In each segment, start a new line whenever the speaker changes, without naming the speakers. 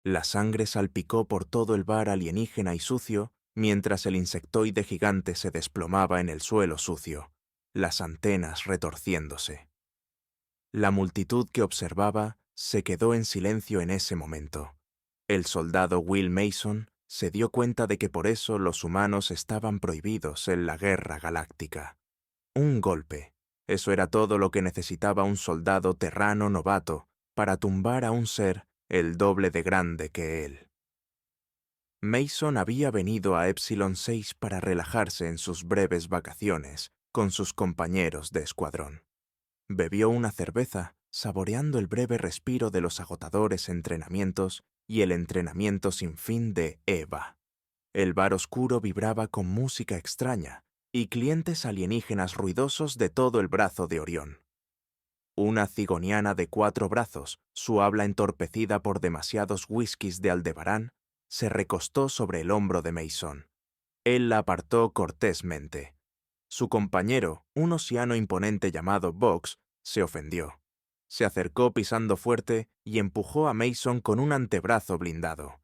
La sangre salpicó por todo el bar alienígena y sucio, mientras el insectoide gigante se desplomaba en el suelo sucio, las antenas retorciéndose. La multitud que observaba se quedó en silencio en ese momento. El soldado Will Mason se dio cuenta de que por eso los humanos estaban prohibidos en la guerra galáctica. Un golpe. Eso era todo lo que necesitaba un soldado terrano novato para tumbar a un ser el doble de grande que él. Mason había venido a Epsilon 6 para relajarse en sus breves vacaciones con sus compañeros de escuadrón. Bebió una cerveza, saboreando el breve respiro de los agotadores entrenamientos y el entrenamiento sin fin de Eva. El bar oscuro vibraba con música extraña y clientes alienígenas ruidosos de todo el brazo de Orión. Una cigoniana de 4 brazos, su habla entorpecida por demasiados whiskies de Aldebarán, se recostó sobre el hombro de Mason. Él la apartó cortésmente. Su compañero, un osiano imponente llamado Box, se ofendió. Se acercó pisando fuerte y empujó a Mason con un antebrazo blindado.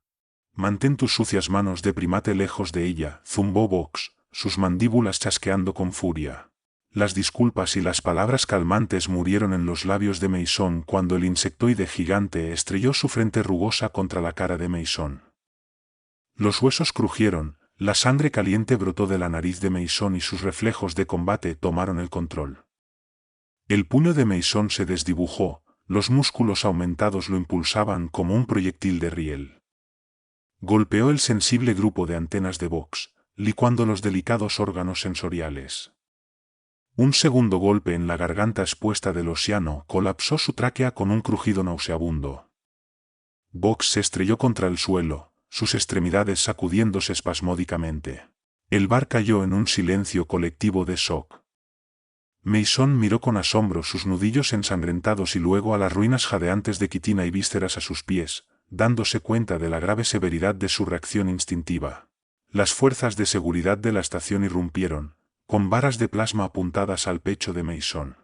Mantén tus sucias manos de primate lejos de ella, zumbó Box, sus mandíbulas chasqueando con furia. Las disculpas y las palabras calmantes murieron en los labios de Mason cuando el insectoide gigante estrelló su frente rugosa contra la cara de Mason. Los huesos crujieron, la sangre caliente brotó de la nariz de Mason y sus reflejos de combate tomaron el control. El puño de Mason se desdibujó, los músculos aumentados lo impulsaban como un proyectil de riel. Golpeó el sensible grupo de antenas de Box, licuando los delicados órganos sensoriales. Un segundo golpe en la garganta expuesta del osiano colapsó su tráquea con un crujido nauseabundo. Box se estrelló contra el suelo, sus extremidades sacudiéndose espasmódicamente. El bar cayó en un silencio colectivo de shock. Mason miró con asombro sus nudillos ensangrentados y luego a las ruinas jadeantes de quitina y vísceras a sus pies, dándose cuenta de la grave severidad de su reacción instintiva. Las fuerzas de seguridad de la estación irrumpieron, con varas de plasma apuntadas al pecho de Mason.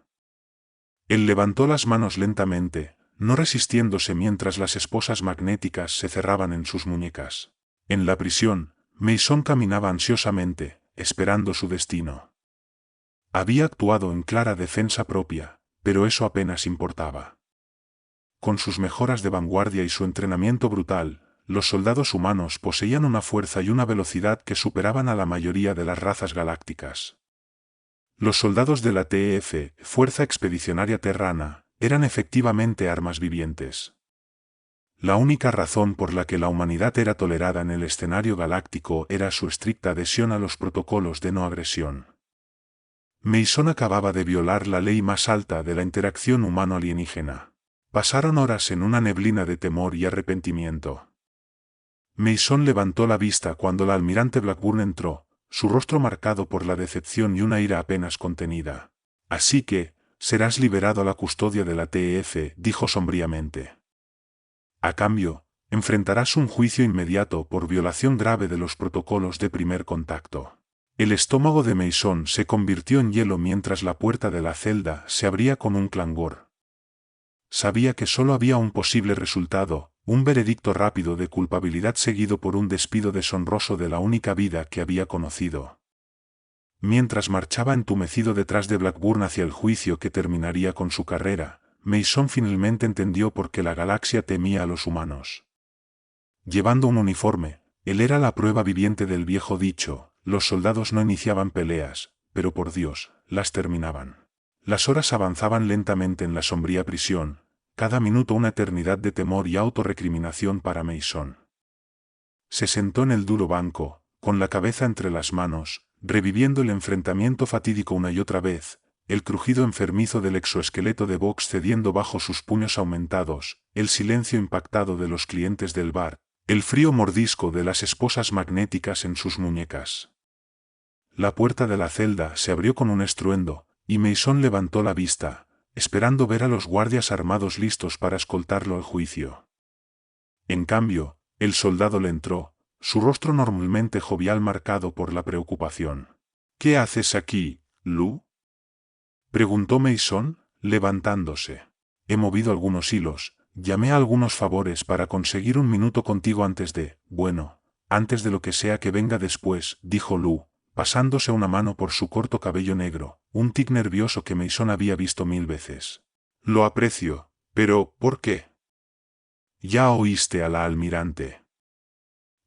Él levantó las manos lentamente, no resistiéndose mientras las esposas magnéticas se cerraban en sus muñecas. En la prisión, Mason caminaba ansiosamente, esperando su destino. Había actuado en clara defensa propia, pero eso apenas importaba. Con sus mejoras de vanguardia y su entrenamiento brutal, los soldados humanos poseían una fuerza y una velocidad que superaban a la mayoría de las razas galácticas. Los soldados de la TEF, Fuerza Expedicionaria Terrana, eran efectivamente armas vivientes. La única razón por la que la humanidad era tolerada en el escenario galáctico era su estricta adhesión a los protocolos de no agresión. Mason acababa de violar la ley más alta de la interacción humano-alienígena. Pasaron horas en una neblina de temor y arrepentimiento. Mason levantó la vista cuando la almirante Blackburn entró, su rostro marcado por la decepción y una ira apenas contenida. Así que, serás liberado a la custodia de la TEF, dijo sombríamente. A cambio, enfrentarás un juicio inmediato por violación grave de los protocolos de primer contacto. El estómago de Mason se convirtió en hielo mientras la puerta de la celda se abría con un clangor. Sabía que solo había un posible resultado, un veredicto rápido de culpabilidad seguido por un despido deshonroso de la única vida que había conocido. Mientras marchaba entumecido detrás de Blackburn hacia el juicio que terminaría con su carrera, Mason finalmente entendió por qué la galaxia temía a los humanos. Llevando un uniforme, él era la prueba viviente del viejo dicho: los soldados no iniciaban peleas, pero por Dios, las terminaban. Las horas avanzaban lentamente en la sombría prisión, cada minuto una eternidad de temor y autorrecriminación para Mason. Se sentó en el duro banco, con la cabeza entre las manos, reviviendo el enfrentamiento fatídico una y otra vez, el crujido enfermizo del exoesqueleto de Box cediendo bajo sus puños aumentados, el silencio impactado de los clientes del bar, el frío mordisco de las esposas magnéticas en sus muñecas. La puerta de la celda se abrió con un estruendo, y Mason levantó la vista, esperando ver a los guardias armados listos para escoltarlo al juicio. En cambio, el soldado le entró, su rostro normalmente jovial marcado por la preocupación. «¿Qué haces aquí, Lou?», preguntó Mason, levantándose. «He movido algunos hilos, Llamé a algunos favores para conseguir un minuto contigo antes de lo que sea que venga después, dijo Lu, pasándose una mano por su corto cabello negro, un tic nervioso que Mason había visto 1000 veces. Lo aprecio, pero ¿por qué? Ya oíste a la almirante.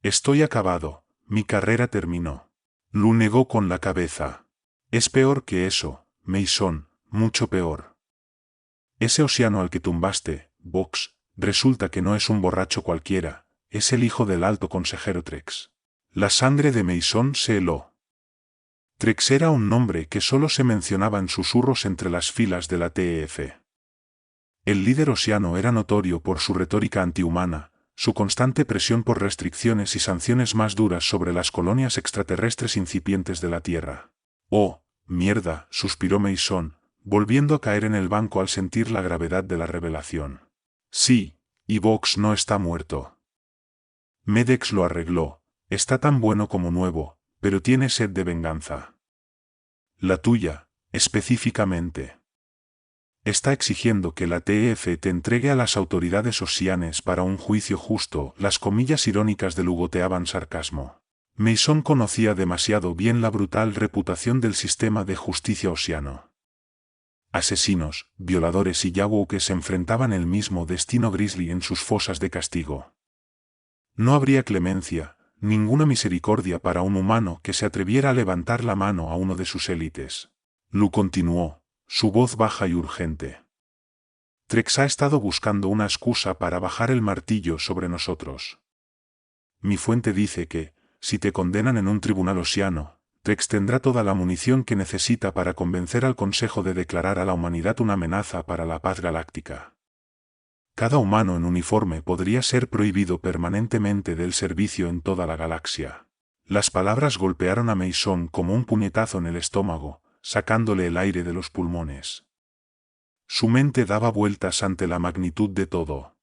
Estoy acabado, mi carrera terminó. Lu negó con la cabeza. Es peor que eso, Mason, mucho peor. Ese Oceano al que tumbaste, Vox, resulta que no es un borracho cualquiera, es el hijo del alto consejero Trex. La sangre de Mason se heló. Trex era un nombre que solo se mencionaba en susurros entre las filas de la TEF. El líder Oceano era notorio por su retórica antihumana, su constante presión por restricciones y sanciones más duras sobre las colonias extraterrestres incipientes de la Tierra. Oh, mierda, suspiró Mason, volviendo a caer en el banco al sentir la gravedad de la revelación. Sí, y Vox no está muerto. Medex lo arregló, está tan bueno como nuevo, pero tiene sed de venganza. La tuya, específicamente. Está exigiendo que la TF te entregue a las autoridades oceanes para un juicio justo. Las comillas irónicas lugoteaban sarcasmo. Mason conocía demasiado bien la brutal reputación del sistema de justicia oceano. Asesinos, violadores y Yawuques enfrentaban el mismo destino grisly en sus fosas de castigo. No habría clemencia, ninguna misericordia para un humano que se atreviera a levantar la mano a uno de sus élites. Lu continuó, su voz baja y urgente. Trex ha estado buscando una excusa para bajar el martillo sobre nosotros. Mi fuente dice que, si te condenan en un tribunal oceano, Trex tendrá toda la munición que necesita para convencer al Consejo de declarar a la humanidad una amenaza para la paz galáctica. Cada humano en uniforme podría ser prohibido permanentemente del servicio en toda la galaxia. Las palabras golpearon a Mason como un puñetazo en el estómago, sacándole el aire de los pulmones. Su mente daba vueltas ante la magnitud de todo.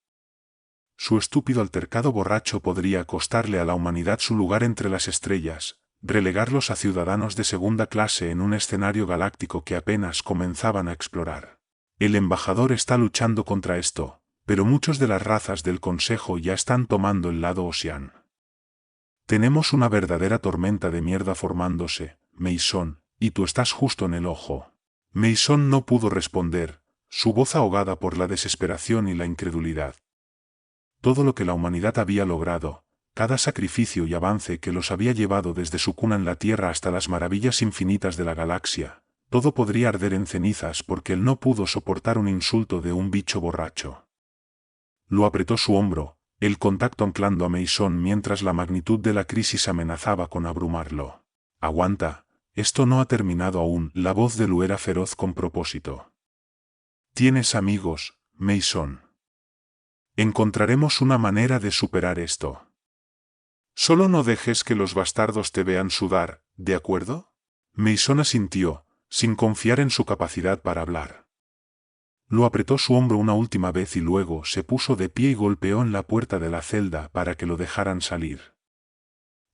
Su estúpido altercado borracho podría costarle a la humanidad su lugar entre las estrellas, relegarlos a ciudadanos de segunda clase en un escenario galáctico que apenas comenzaban a explorar. El embajador está luchando contra esto, pero muchos de las razas del Consejo ya están tomando el lado Ocean. Tenemos una verdadera tormenta de mierda formándose, Mason, y tú estás justo en el ojo. Mason no pudo responder, su voz ahogada por la desesperación y la incredulidad. Todo lo que la humanidad había logrado, cada sacrificio y avance que los había llevado desde su cuna en la Tierra hasta las maravillas infinitas de la galaxia, todo podría arder en cenizas porque él no pudo soportar un insulto de un bicho borracho. Lo apretó su hombro, el contacto anclando a Mason mientras la magnitud de la crisis amenazaba con abrumarlo. Aguanta, esto no ha terminado aún. La voz de Lu era feroz con propósito. Tienes amigos, Mason. Encontraremos una manera de superar esto. Solo no dejes que los bastardos te vean sudar, ¿de acuerdo? Mason asintió, sin confiar en su capacidad para hablar. Lu apretó su hombro una última vez y luego se puso de pie y golpeó en la puerta de la celda para que lo dejaran salir.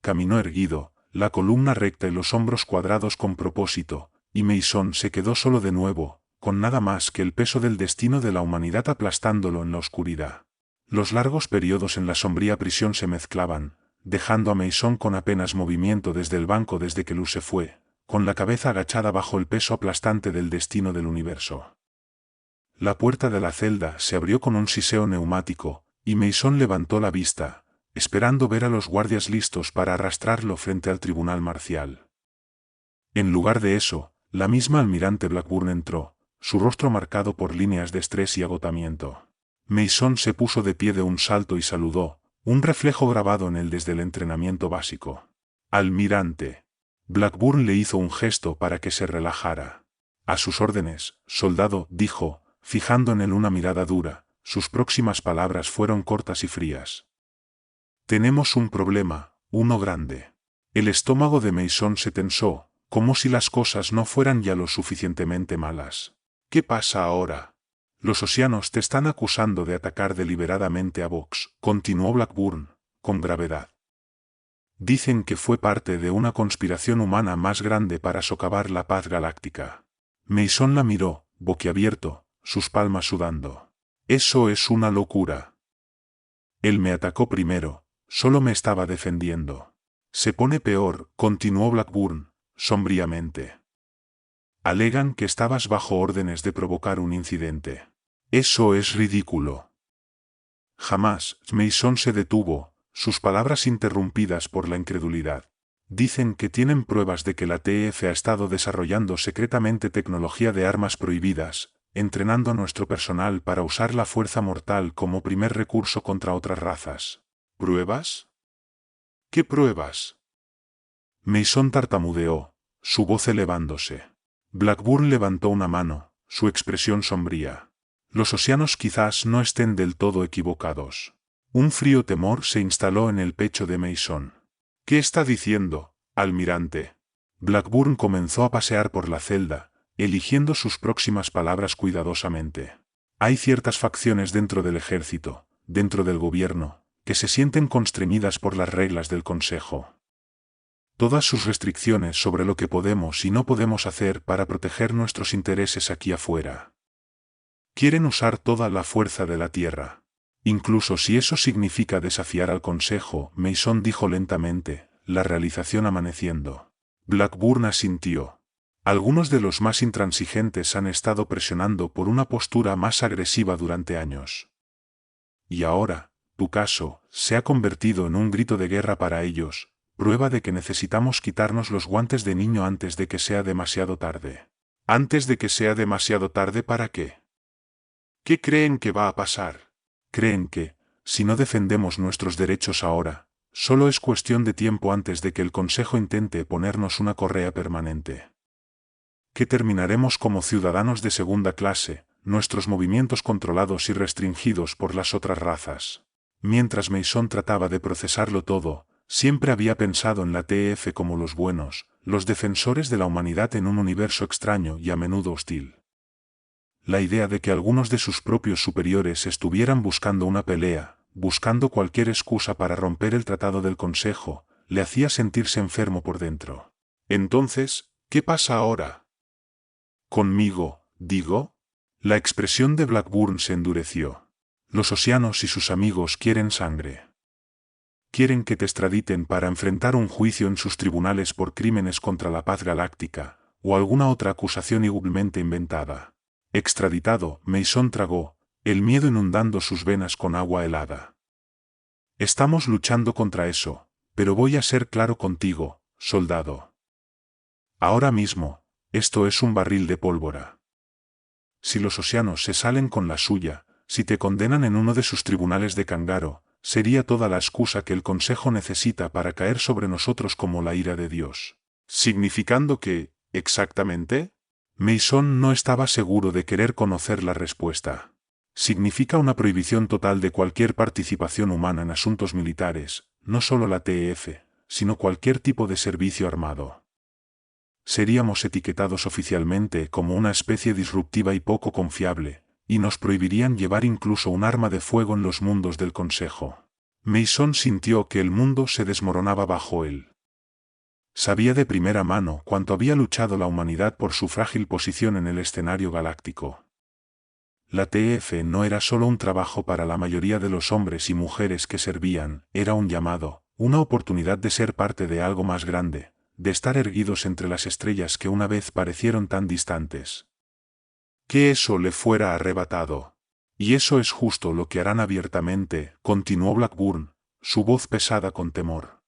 Caminó erguido, la columna recta y los hombros cuadrados con propósito, y Mason se quedó solo de nuevo, con nada más que el peso del destino de la humanidad aplastándolo en la oscuridad. Los largos periodos en la sombría prisión se mezclaban, dejando a Mason con apenas movimiento desde el banco desde que Lu se fue, con la cabeza agachada bajo el peso aplastante del destino del universo. La puerta de la celda se abrió con un siseo neumático, y Mason levantó la vista, esperando ver a los guardias listos para arrastrarlo frente al tribunal marcial. En lugar de eso, la misma almirante Blackburn entró, su rostro marcado por líneas de estrés y agotamiento. Mason se puso de pie de un salto y saludó, un reflejo grabado en él desde el entrenamiento básico. Almirante. Blackburn le hizo un gesto para que se relajara. A sus órdenes, soldado, dijo, fijando en él una mirada dura. Sus próximas palabras fueron cortas y frías. Tenemos un problema, uno grande. El estómago de Mason se tensó, como si las cosas no fueran ya lo suficientemente malas. ¿Qué pasa ahora? Los oceanos te están acusando de atacar deliberadamente a Vox, continuó Blackburn, con gravedad. Dicen que fue parte de una conspiración humana más grande para socavar la paz galáctica. Mason la miró, boquiabierto, sus palmas sudando. Eso es una locura. Él me atacó primero, solo me estaba defendiendo. Se pone peor, continuó Blackburn, sombríamente. Alegan que estabas bajo órdenes de provocar un incidente. Eso es ridículo. Jamás. Mason se detuvo, sus palabras interrumpidas por la incredulidad. Dicen que tienen pruebas de que la TF ha estado desarrollando secretamente tecnología de armas prohibidas, entrenando a nuestro personal para usar la fuerza mortal como primer recurso contra otras razas. ¿Pruebas? ¿Qué pruebas? Mason tartamudeó, su voz elevándose. Blackburn levantó una mano, su expresión sombría. Los osianos quizás no estén del todo equivocados. Un frío temor se instaló en el pecho de Mason. ¿Qué está diciendo, almirante? Blackburn comenzó a pasear por la celda, eligiendo sus próximas palabras cuidadosamente. Hay ciertas facciones dentro del ejército, dentro del gobierno, que se sienten constreñidas por las reglas del Consejo. Todas sus restricciones sobre lo que podemos y no podemos hacer para proteger nuestros intereses aquí afuera. Quieren usar toda la fuerza de la tierra. Incluso si eso significa desafiar al Consejo, Mason dijo lentamente, la realización amaneciendo. Blackburn asintió. Algunos de los más intransigentes han estado presionando por una postura más agresiva durante años. Y ahora, tu caso, se ha convertido en un grito de guerra para ellos, prueba de que necesitamos quitarnos los guantes de niño antes de que sea demasiado tarde. ¿Antes de que sea demasiado tarde para qué? ¿Qué creen que va a pasar? Creen que, si no defendemos nuestros derechos ahora, solo es cuestión de tiempo antes de que el Consejo intente ponernos una correa permanente. Que terminaremos como ciudadanos de segunda clase, nuestros movimientos controlados y restringidos por las otras razas. Mientras Mason trataba de procesarlo todo, siempre había pensado en la TF como los buenos, los defensores de la humanidad en un universo extraño y a menudo hostil. La idea de que algunos de sus propios superiores estuvieran buscando una pelea, buscando cualquier excusa para romper el tratado del Consejo, le hacía sentirse enfermo por dentro. Entonces, ¿qué pasa ahora? ¿Conmigo, digo? La expresión de Blackburn se endureció. Los osianos y sus amigos quieren sangre. Quieren que te extraditen para enfrentar un juicio en sus tribunales por crímenes contra la paz galáctica, o alguna otra acusación igualmente inventada. Extraditado, Mason tragó, el miedo inundando sus venas con agua helada. Estamos luchando contra eso, pero voy a ser claro contigo, soldado. Ahora mismo, esto es un barril de pólvora. Si los osianos se salen con la suya, si te condenan en uno de sus tribunales de Kangaro, sería toda la excusa que el Consejo necesita para caer sobre nosotros como la ira de Dios. ¿Significando que, exactamente? Mason no estaba seguro de querer conocer la respuesta. Significa una prohibición total de cualquier participación humana en asuntos militares, no solo la TF, sino cualquier tipo de servicio armado. Seríamos etiquetados oficialmente como una especie disruptiva y poco confiable, y nos prohibirían llevar incluso un arma de fuego en los mundos del Consejo. Mason sintió que el mundo se desmoronaba bajo él. Sabía de primera mano cuánto había luchado la humanidad por su frágil posición en el escenario galáctico. La TF no era solo un trabajo para la mayoría de los hombres y mujeres que servían, era un llamado, una oportunidad de ser parte de algo más grande, de estar erguidos entre las estrellas que una vez parecieron tan distantes. Que eso le fuera arrebatado. Y eso es justo lo que harán abiertamente, continuó Blackburn, su voz pesada con temor.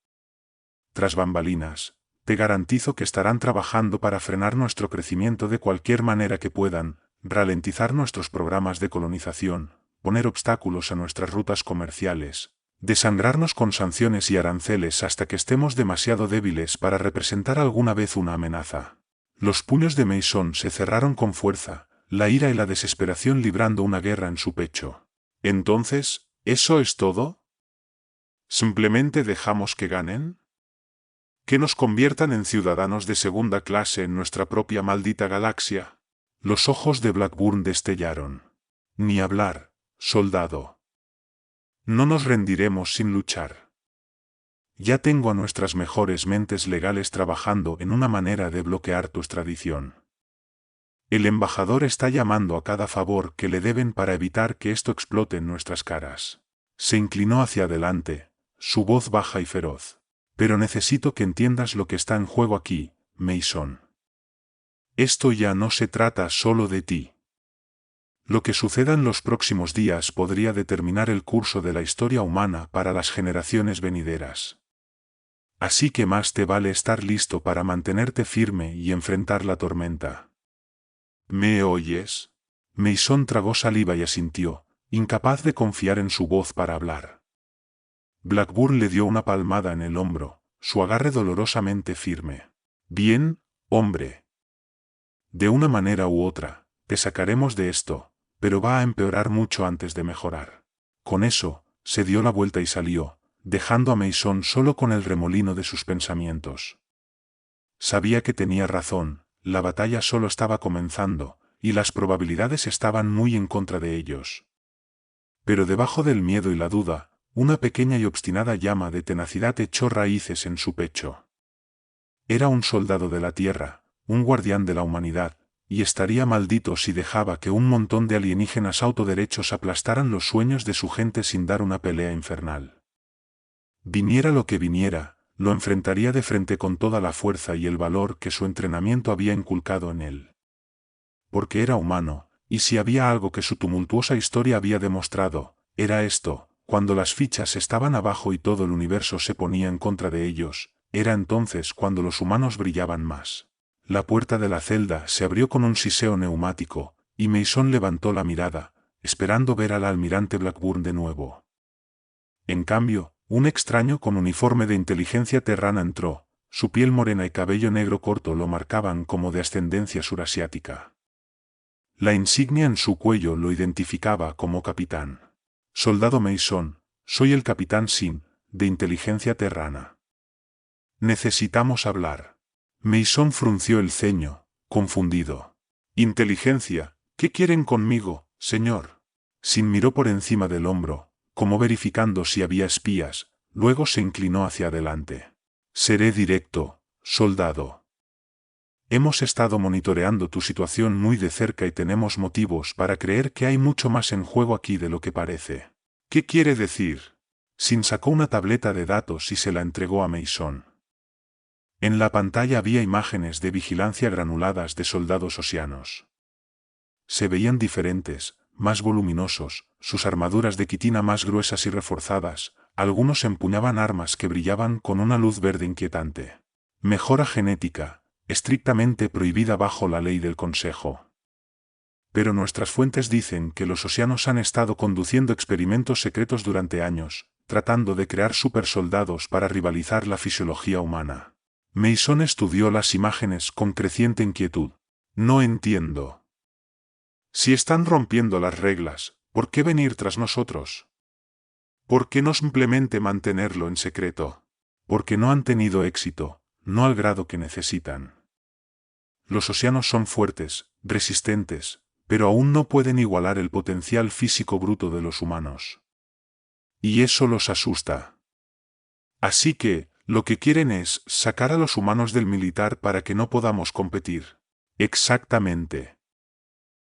Tras bambalinas, te garantizo que estarán trabajando para frenar nuestro crecimiento de cualquier manera que puedan, ralentizar nuestros programas de colonización, poner obstáculos a nuestras rutas comerciales, desangrarnos con sanciones y aranceles hasta que estemos demasiado débiles para representar alguna vez una amenaza. Los puños de Mason se cerraron con fuerza, la ira y la desesperación librando una guerra en su pecho. Entonces, ¿eso es todo? ¿Simplemente dejamos que ganen? ¿Que nos conviertan en ciudadanos de segunda clase en nuestra propia maldita galaxia? Los ojos de Blackburn destellaron. Ni hablar, soldado. No nos rendiremos sin luchar. Ya tengo a nuestras mejores mentes legales trabajando en una manera de bloquear tu extradición. El embajador está llamando a cada favor que le deben para evitar que esto explote en nuestras caras. Se inclinó hacia adelante, su voz baja y feroz. Pero necesito que entiendas lo que está en juego aquí, Mason. Esto ya no se trata solo de ti. Lo que suceda en los próximos días podría determinar el curso de la historia humana para las generaciones venideras. Así que más te vale estar listo para mantenerte firme y enfrentar la tormenta. ¿Me oyes? Mason tragó saliva y asintió, incapaz de confiar en su voz para hablar. Blackburn le dio una palmada en el hombro, su agarre dolorosamente firme. Bien, hombre. De una manera u otra, te sacaremos de esto, pero va a empeorar mucho antes de mejorar. Con eso, se dio la vuelta y salió, dejando a Mason solo con el remolino de sus pensamientos. Sabía que tenía razón, la batalla solo estaba comenzando, y las probabilidades estaban muy en contra de ellos. Pero debajo del miedo y la duda, una pequeña y obstinada llama de tenacidad echó raíces en su pecho. Era un soldado de la Tierra, un guardián de la humanidad, y estaría maldito si dejaba que un montón de alienígenas autoderechos aplastaran los sueños de su gente sin dar una pelea infernal. Viniera lo que viniera, lo enfrentaría de frente con toda la fuerza y el valor que su entrenamiento había inculcado en él. Porque era humano, y si había algo que su tumultuosa historia había demostrado, era esto: cuando las fichas estaban abajo y todo el universo se ponía en contra de ellos, era entonces cuando los humanos brillaban más. La puerta de la celda se abrió con un siseo neumático, y Mason levantó la mirada, esperando ver al almirante Blackburn de nuevo. En cambio, un extraño con uniforme de inteligencia terrana entró, su piel morena y cabello negro corto lo marcaban como de ascendencia surasiática. La insignia en su cuello lo identificaba como capitán. Soldado Mason, soy el capitán Sin, de inteligencia terrana. Necesitamos hablar. Mason frunció el ceño, confundido. Inteligencia, ¿qué quieren conmigo, señor? Sin miró por encima del hombro, como verificando si había espías, luego se inclinó hacia adelante. Seré directo, soldado. Hemos estado monitoreando tu situación muy de cerca y tenemos motivos para creer que hay mucho más en juego aquí de lo que parece. ¿Qué quiere decir? Sin sacó una tableta de datos y se la entregó a Mason. En la pantalla había imágenes de vigilancia granuladas de soldados osianos. Se veían diferentes, más voluminosos, sus armaduras de quitina más gruesas y reforzadas, algunos empuñaban armas que brillaban con una luz verde inquietante. Mejora genética, estrictamente prohibida bajo la ley del Consejo. Pero nuestras fuentes dicen que los osianos han estado conduciendo experimentos secretos durante años, tratando de crear supersoldados para rivalizar la fisiología humana. Mason estudió las imágenes con creciente inquietud. No entiendo. Si están rompiendo las reglas, ¿por qué venir tras nosotros? ¿Por qué no simplemente mantenerlo en secreto? Porque no han tenido éxito, no al grado que necesitan. Los osianos son fuertes, resistentes, pero aún no pueden igualar el potencial físico bruto de los humanos. Y eso los asusta. Así que, lo que quieren es sacar a los humanos del militar para que no podamos competir. Exactamente.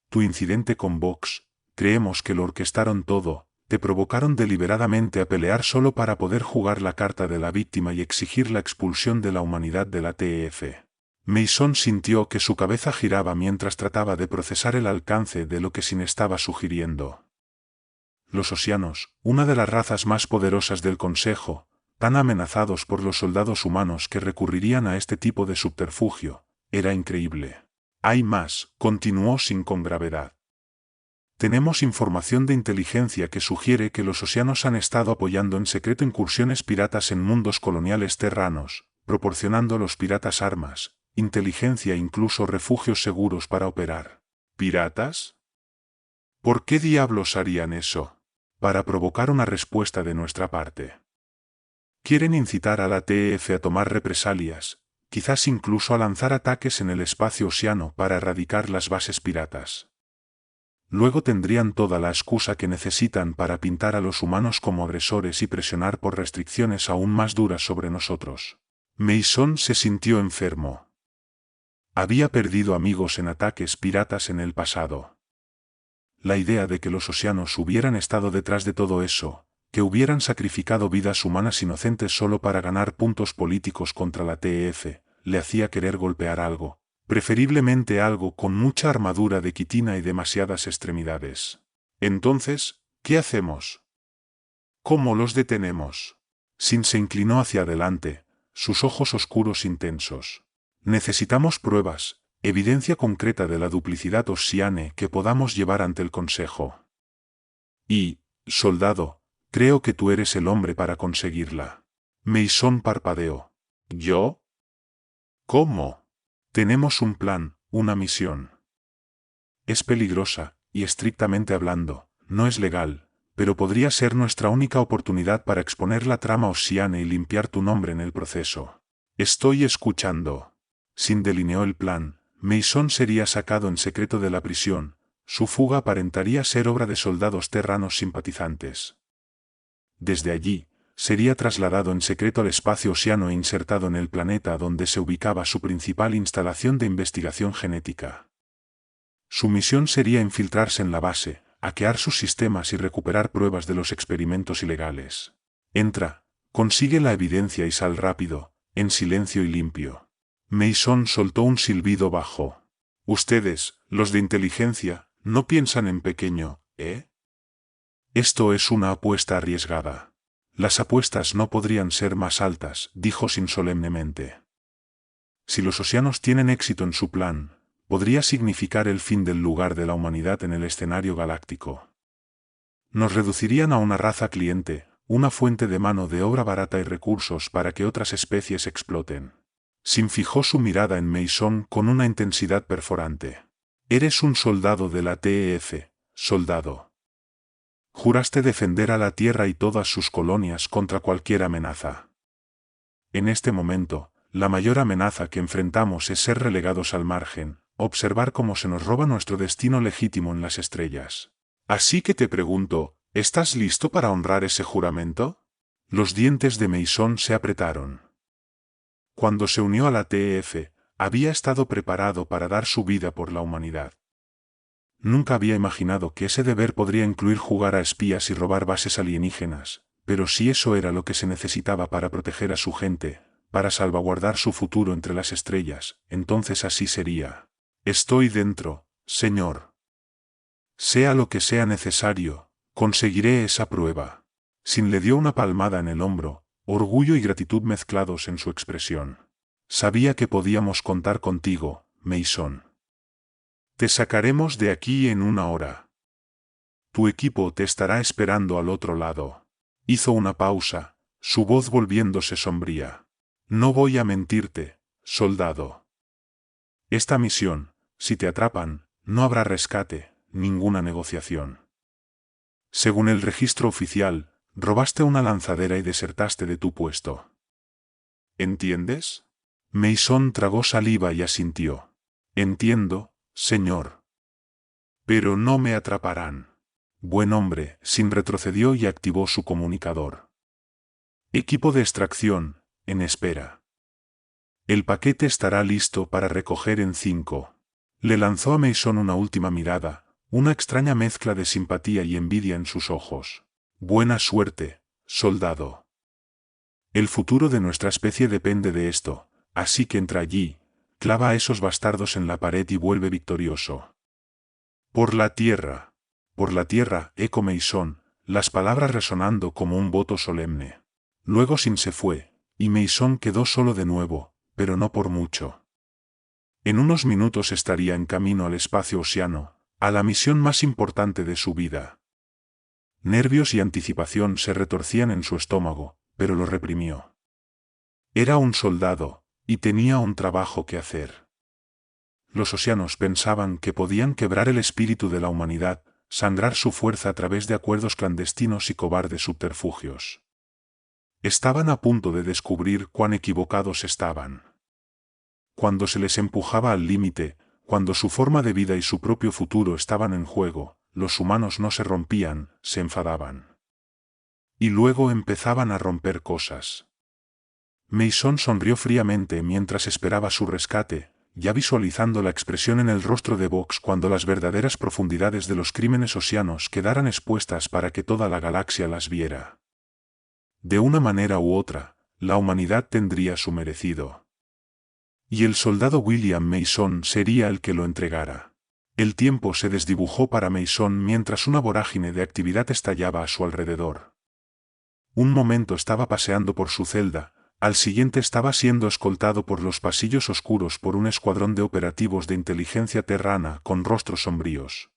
Tu incidente con Vox, creemos que lo orquestaron todo, te provocaron deliberadamente a pelear solo para poder jugar la carta de la víctima y exigir la expulsión de la humanidad de la TEF. Mason sintió que su cabeza giraba mientras trataba de procesar el alcance de lo que Sin estaba sugiriendo. Los osianos, una de las razas más poderosas del Consejo, tan amenazados por los soldados humanos que recurrirían a este tipo de subterfugio, era increíble. Hay más, continuó Sin con gravedad. Tenemos información de inteligencia que sugiere que los osianos han estado apoyando en secreto incursiones piratas en mundos coloniales terranos, proporcionando a los piratas armas, inteligencia e incluso refugios seguros para operar. ¿Piratas? ¿Por qué diablos harían eso? Para provocar una respuesta de nuestra parte. Quieren incitar a la TEF a tomar represalias, quizás incluso a lanzar ataques en el espacio osiano para erradicar las bases piratas. Luego tendrían toda la excusa que necesitan para pintar a los humanos como agresores y presionar por restricciones aún más duras sobre nosotros. Mason se sintió enfermo. Había perdido amigos en ataques piratas en el pasado. La idea de que los Oceanos hubieran estado detrás de todo eso, que hubieran sacrificado vidas humanas inocentes solo para ganar puntos políticos contra la TEF, le hacía querer golpear algo, preferiblemente algo con mucha armadura de quitina y demasiadas extremidades. Entonces, ¿qué hacemos? ¿Cómo los detenemos? Sin se inclinó hacia adelante, sus ojos oscuros intensos. Necesitamos pruebas, evidencia concreta de la duplicidad Ossiane que podamos llevar ante el Consejo. Y, soldado, creo que tú eres el hombre para conseguirla. Mason parpadeó. ¿Yo? ¿Cómo? Tenemos un plan, una misión. Es peligrosa, y estrictamente hablando, no es legal, pero podría ser nuestra única oportunidad para exponer la trama Ossiane y limpiar tu nombre en el proceso. Estoy escuchando. Sin delineó el plan, Mason sería sacado en secreto de la prisión, su fuga aparentaría ser obra de soldados terranos simpatizantes. Desde allí, sería trasladado en secreto al espacio Oceano e insertado en el planeta donde se ubicaba su principal instalación de investigación genética. Su misión sería infiltrarse en la base, hackear sus sistemas y recuperar pruebas de los experimentos ilegales. Entra, consigue la evidencia y sal rápido, en silencio y limpio. Mason soltó un silbido bajo. Ustedes, los de inteligencia, no piensan en pequeño, ¿eh? Esto es una apuesta arriesgada. Las apuestas no podrían ser más altas, dijo Sin solemnemente. Si los Oceanos tienen éxito en su plan, podría significar el fin del lugar de la humanidad en el escenario galáctico. Nos reducirían a una raza cliente, una fuente de mano de obra barata y recursos para que otras especies exploten. Sin fijó su mirada en Mason con una intensidad perforante. Eres un soldado de la TEF, soldado. Juraste defender a la Tierra y todas sus colonias contra cualquier amenaza. En este momento, la mayor amenaza que enfrentamos es ser relegados al margen, observar cómo se nos roba nuestro destino legítimo en las estrellas. Así que te pregunto, ¿estás listo para honrar ese juramento? Los dientes de Mason se apretaron. Cuando se unió a la TEF, había estado preparado para dar su vida por la humanidad. Nunca había imaginado que ese deber podría incluir jugar a espías y robar bases alienígenas, pero si eso era lo que se necesitaba para proteger a su gente, para salvaguardar su futuro entre las estrellas, entonces así sería. Estoy dentro, señor. Sea lo que sea necesario, conseguiré esa prueba. Sin le dio una palmada en el hombro, orgullo y gratitud mezclados en su expresión. Sabía que podíamos contar contigo, Mason. Te sacaremos de aquí en una hora. Tu equipo te estará esperando al otro lado. Hizo una pausa, su voz volviéndose sombría. No voy a mentirte, soldado. Esta misión, si te atrapan, no habrá rescate, ninguna negociación. Según el registro oficial, robaste una lanzadera y desertaste de tu puesto. ¿Entiendes? Mason tragó saliva y asintió. Entiendo, señor. Pero no me atraparán. Buen hombre, Sin retrocedió y activó su comunicador. Equipo de extracción, en espera. El paquete estará listo para recoger en 5. Le lanzó a Mason una última mirada, una extraña mezcla de simpatía y envidia en sus ojos. Buena suerte, soldado. El futuro de nuestra especie depende de esto, así que entra allí, clava a esos bastardos en la pared y vuelve victorioso. Por la tierra, eco Mason, las palabras resonando como un voto solemne. Luego Sin se fue, y Mason quedó solo de nuevo, pero no por mucho. En unos minutos estaría en camino al espacio Oceano, a la misión más importante de su vida. Nervios y anticipación se retorcían en su estómago, pero lo reprimió. Era un soldado, y tenía un trabajo que hacer. Los Oceanos pensaban que podían quebrar el espíritu de la humanidad, sangrar su fuerza a través de acuerdos clandestinos y cobardes subterfugios. Estaban a punto de descubrir cuán equivocados estaban. Cuando se les empujaba al límite, cuando su forma de vida y su propio futuro estaban en juego, los humanos no se rompían, se enfadaban. Y luego empezaban a romper cosas. Mason sonrió fríamente mientras esperaba su rescate, ya visualizando la expresión en el rostro de Vox cuando las verdaderas profundidades de los crímenes oceanos quedaran expuestas para que toda la galaxia las viera. De una manera u otra, la humanidad tendría su merecido. Y el soldado William Mason sería el que lo entregara. El tiempo se desdibujó para Mason mientras una vorágine de actividad estallaba a su alrededor. Un momento estaba paseando por su celda, al siguiente estaba siendo escoltado por los pasillos oscuros por un escuadrón de operativos de inteligencia terrana con rostros sombríos.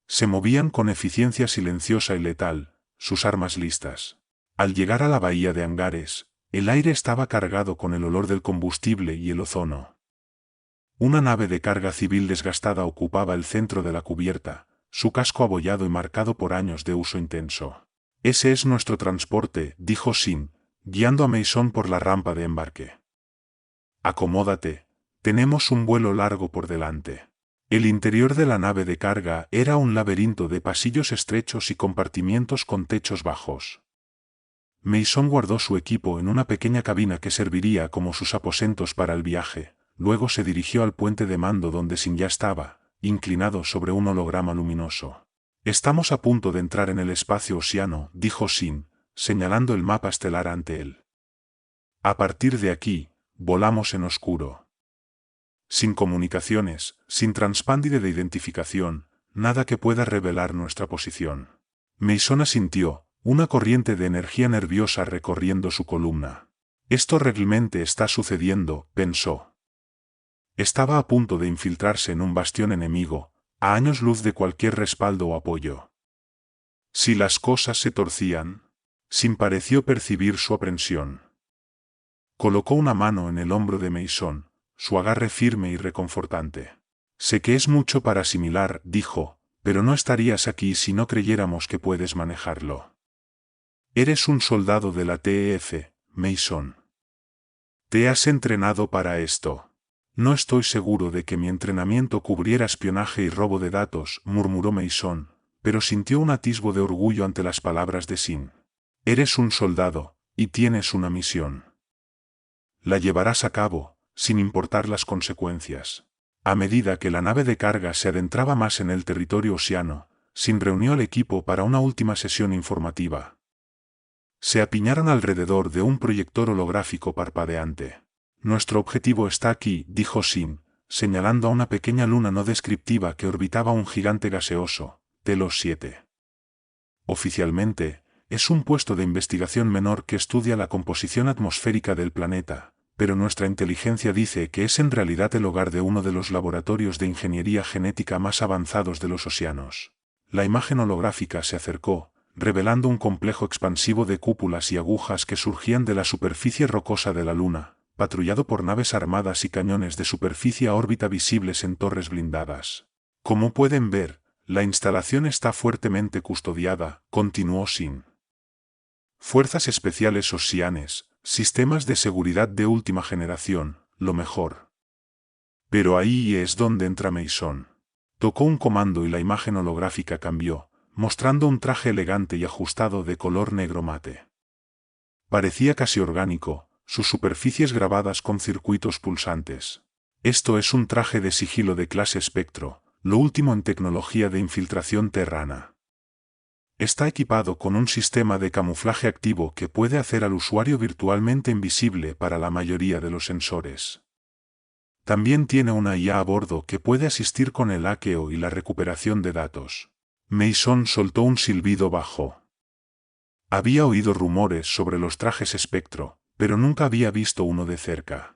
Se movían con eficiencia silenciosa y letal, sus armas listas. Al llegar a la bahía de hangares, el aire estaba cargado con el olor del combustible y el ozono. Una nave de carga civil desgastada ocupaba el centro de la cubierta, su casco abollado y marcado por años de uso intenso. «Ese es nuestro transporte», dijo Sin, guiando a Mason por la rampa de embarque. «Acomódate, tenemos un vuelo largo por delante». El interior de la nave de carga era un laberinto de pasillos estrechos y compartimientos con techos bajos. Mason guardó su equipo en una pequeña cabina que serviría como sus aposentos para el viaje, luego se dirigió al puente de mando donde Sin ya estaba, inclinado sobre un holograma luminoso. «Estamos a punto de entrar en el espacio oceano», dijo Sin, señalando el mapa estelar ante él. «A partir de aquí, volamos en oscuro. Sin comunicaciones, sin transpándide de identificación, nada que pueda revelar nuestra posición». Mason asintió, una corriente de energía nerviosa recorriendo su columna. «Esto realmente está sucediendo», pensó. Estaba a punto de infiltrarse en un bastión enemigo, a años luz de cualquier respaldo o apoyo. Si las cosas se torcían, Sin pareció percibir su aprensión. Colocó una mano en el hombro de Mason, su agarre firme y reconfortante. «Sé que es mucho para asimilar», dijo, «pero no estarías aquí si no creyéramos que puedes manejarlo. Eres un soldado de la TEF, Mason. Te has entrenado para esto». «No estoy seguro de que mi entrenamiento cubriera espionaje y robo de datos», murmuró Mason, pero sintió un atisbo de orgullo ante las palabras de Sin. «Eres un soldado, y tienes una misión. La llevarás a cabo, sin importar las consecuencias». A medida que la nave de carga se adentraba más en el territorio oceano, Sin reunió al equipo para una última sesión informativa. Se apiñaron alrededor de un proyector holográfico parpadeante. «Nuestro objetivo está aquí», dijo Sin, señalando a una pequeña luna no descriptiva que orbitaba un gigante gaseoso, Telos 7. Oficialmente, es un puesto de investigación menor que estudia la composición atmosférica del planeta, pero nuestra inteligencia dice que es en realidad el hogar de uno de los laboratorios de ingeniería genética más avanzados de los océanos. La imagen holográfica se acercó, revelando un complejo expansivo de cúpulas y agujas que surgían de la superficie rocosa de la luna, patrullado por naves armadas y cañones de superficie a órbita visibles en torres blindadas. «Como pueden ver, la instalación está fuertemente custodiada», continuó Sin. «Fuerzas especiales oceanes, sistemas de seguridad de última generación, lo mejor». Pero ahí es donde entra Mason. Tocó un comando y la imagen holográfica cambió, mostrando un traje elegante y ajustado de color negro mate. Parecía casi orgánico, sus superficies grabadas con circuitos pulsantes. «Esto es un traje de sigilo de clase espectro, lo último en tecnología de infiltración terrana. Está equipado con un sistema de camuflaje activo que puede hacer al usuario virtualmente invisible para la mayoría de los sensores. También tiene una IA a bordo que puede asistir con el hackeo y la recuperación de datos». Mason soltó un silbido bajo. Había oído rumores sobre los trajes espectro, pero nunca había visto uno de cerca.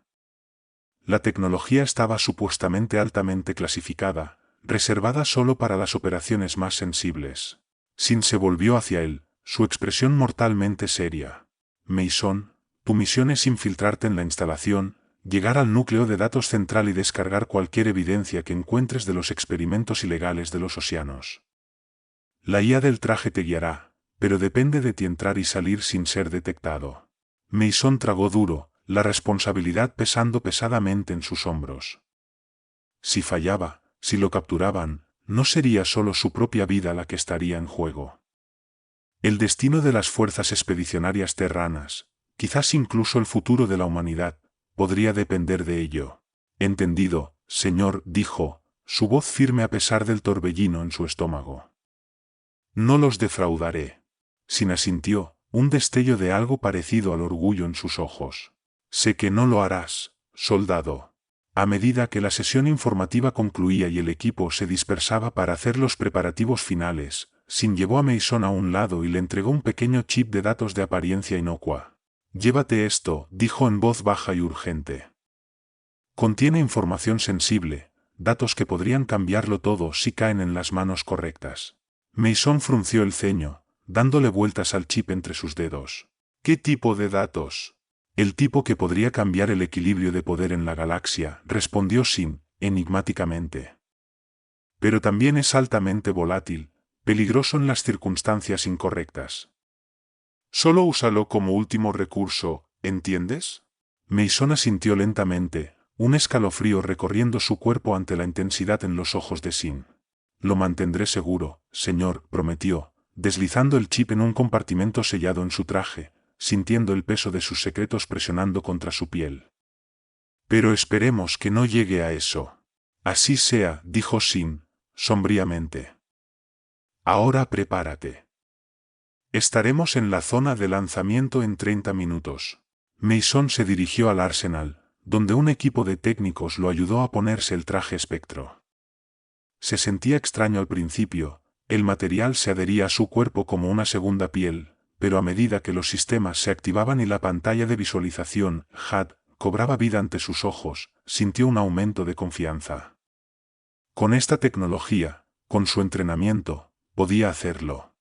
La tecnología estaba supuestamente altamente clasificada, reservada solo para las operaciones más sensibles. Sin se volvió hacia él, su expresión mortalmente seria. «Mason, tu misión es infiltrarte en la instalación, llegar al núcleo de datos central y descargar cualquier evidencia que encuentres de los experimentos ilegales de los océanos. La IA del traje te guiará, pero depende de ti entrar y salir sin ser detectado». Mason tragó duro, la responsabilidad pesando pesadamente en sus hombros. Si fallaba, si lo capturaban, no sería solo su propia vida la que estaría en juego. El destino de las fuerzas expedicionarias terranas, quizás incluso el futuro de la humanidad, podría depender de ello. Entendido, señor, dijo, su voz firme a pesar del torbellino en su estómago. No los defraudaré. Sin asintió, un destello de algo parecido al orgullo en sus ojos. Sé que no lo harás, soldado. A medida que la sesión informativa concluía y el equipo se dispersaba para hacer los preparativos finales, Sin llevó a Mason a un lado y le entregó un pequeño chip de datos de apariencia inocua. Llévate esto, dijo en voz baja y urgente. Contiene información sensible, datos que podrían cambiarlo todo si caen en las manos correctas. Mason frunció el ceño, dándole vueltas al chip entre sus dedos. ¿Qué tipo de datos? El tipo que podría cambiar el equilibrio de poder en la galaxia, respondió Sin, enigmáticamente. Pero también es altamente volátil, peligroso en las circunstancias incorrectas. Solo úsalo como último recurso, ¿entiendes? Mason asintió lentamente, un escalofrío recorriendo su cuerpo ante la intensidad en los ojos de Sin. Lo mantendré seguro, señor, prometió, deslizando el chip en un compartimento sellado en su traje, sintiendo el peso de sus secretos presionando contra su piel. Pero esperemos que no llegue a eso. Así sea, dijo Sin, sombríamente. Ahora prepárate. Estaremos en la zona de lanzamiento en 30 minutos. Mason se dirigió al arsenal, donde un equipo de técnicos lo ayudó a ponerse el traje espectro. Se sentía extraño al principio, el material se adhería a su cuerpo como una segunda piel, pero a medida que los sistemas se activaban y la pantalla de visualización, HUD, cobraba vida ante sus ojos, sintió un aumento de confianza. Con esta tecnología, con su entrenamiento, podía hacerlo.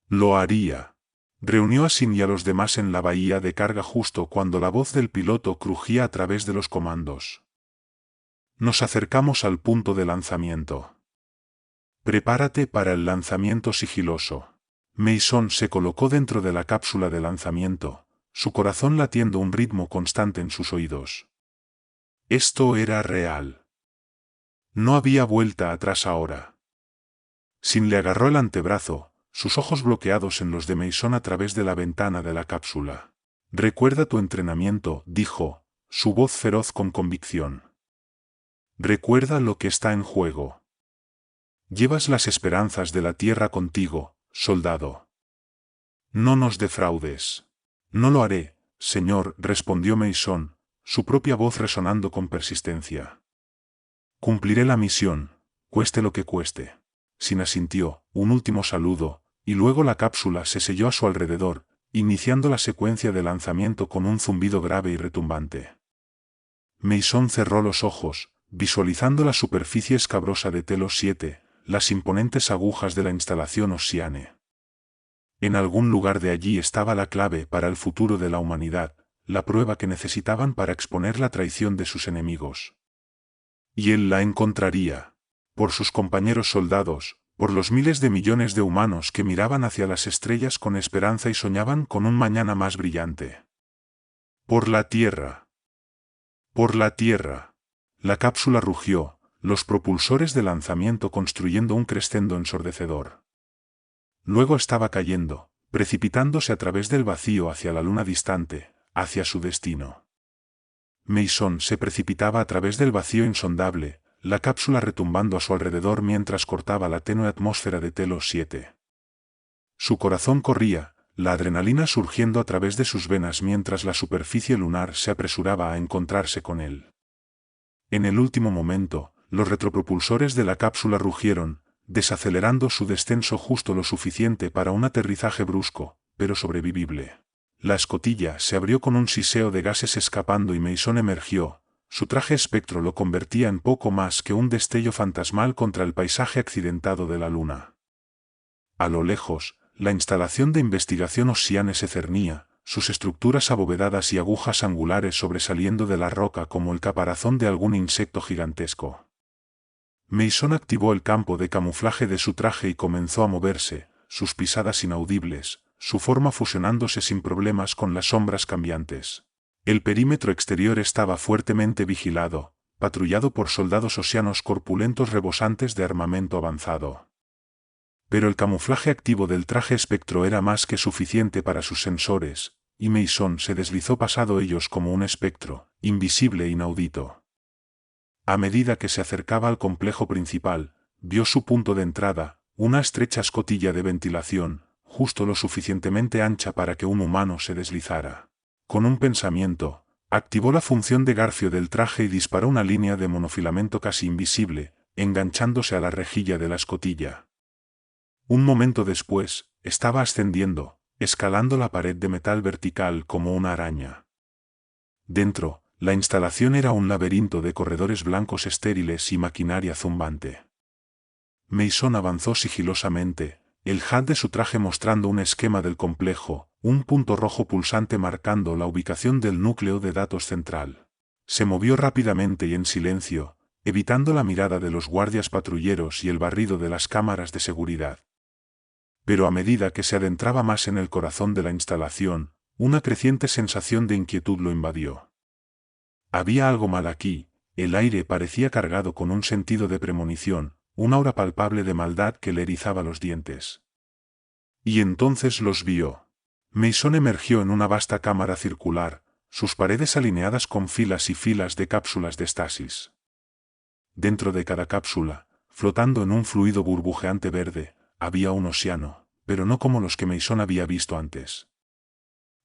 Lo haría. Reunió a Sin y a los demás en la bahía de carga justo cuando la voz del piloto crujía a través de los comandos. Nos acercamos al punto de lanzamiento. Prepárate para el lanzamiento sigiloso. Mason se colocó dentro de la cápsula de lanzamiento, su corazón latiendo un ritmo constante en sus oídos. Esto era real. No había vuelta atrás ahora. Sin le agarró el antebrazo, sus ojos bloqueados en los de Mason a través de la ventana de la cápsula. Recuerda tu entrenamiento, dijo, su voz feroz con convicción. Recuerda lo que está en juego. Llevas las esperanzas de la tierra contigo, soldado. No nos defraudes. No lo haré, señor, respondió Mason, su propia voz resonando con persistencia. Cumpliré la misión, cueste lo que cueste. Sin asintió, un último saludo, y luego la cápsula se selló a su alrededor, iniciando la secuencia de lanzamiento con un zumbido grave y retumbante. Mason cerró los ojos, visualizando la superficie escabrosa de Telos 7, las imponentes agujas de la instalación Oceane. En algún lugar de allí estaba la clave para el futuro de la humanidad, la prueba que necesitaban para exponer la traición de sus enemigos. Y él la encontraría. Por sus compañeros soldados, por los miles de millones de humanos que miraban hacia las estrellas con esperanza y soñaban con un mañana más brillante. Por la Tierra. Por la Tierra. La cápsula rugió, los propulsores de lanzamiento construyendo un crescendo ensordecedor. Luego estaba cayendo, precipitándose a través del vacío hacia la luna distante, hacia su destino. Mason se precipitaba a través del vacío insondable, la cápsula retumbando a su alrededor mientras cortaba la tenue atmósfera de Telos 7. Su corazón corría, la adrenalina surgiendo a través de sus venas mientras la superficie lunar se apresuraba a encontrarse con él. En el último momento, los retropropulsores de la cápsula rugieron, desacelerando su descenso justo lo suficiente para un aterrizaje brusco, pero sobrevivible. La escotilla se abrió con un siseo de gases escapando y Mason emergió. Su traje espectro lo convertía en poco más que un destello fantasmal contra el paisaje accidentado de la luna. A lo lejos, la instalación de investigación Oceane se cernía, sus estructuras abovedadas y agujas angulares sobresaliendo de la roca como el caparazón de algún insecto gigantesco. Mason activó el campo de camuflaje de su traje y comenzó a moverse, sus pisadas inaudibles, su forma fusionándose sin problemas con las sombras cambiantes. El perímetro exterior estaba fuertemente vigilado, patrullado por soldados oceanos corpulentos rebosantes de armamento avanzado. Pero el camuflaje activo del traje espectro era más que suficiente para sus sensores, y Mason se deslizó pasado ellos como un espectro, invisible e inaudito. A medida que se acercaba al complejo principal, vio su punto de entrada, una estrecha escotilla de ventilación, justo lo suficientemente ancha para que un humano se deslizara. Con un pensamiento, activó la función de garfio del traje y disparó una línea de monofilamento casi invisible, enganchándose a la rejilla de la escotilla. Un momento después, estaba ascendiendo, escalando la pared de metal vertical como una araña. Dentro, la instalación era un laberinto de corredores blancos estériles y maquinaria zumbante. Mason avanzó sigilosamente, el HUD de su traje mostrando un esquema del complejo, un punto rojo pulsante marcando la ubicación del núcleo de datos central. Se movió rápidamente y en silencio, evitando la mirada de los guardias patrulleros y el barrido de las cámaras de seguridad. Pero a medida que se adentraba más en el corazón de la instalación, una creciente sensación de inquietud lo invadió. Había algo mal aquí, el aire parecía cargado con un sentido de premonición, una aura palpable de maldad que le erizaba los dientes. Y entonces los vio. Mason emergió en una vasta cámara circular, sus paredes alineadas con filas y filas de cápsulas de estasis. Dentro de cada cápsula, flotando en un fluido burbujeante verde, había un océano, pero no como los que Mason había visto antes.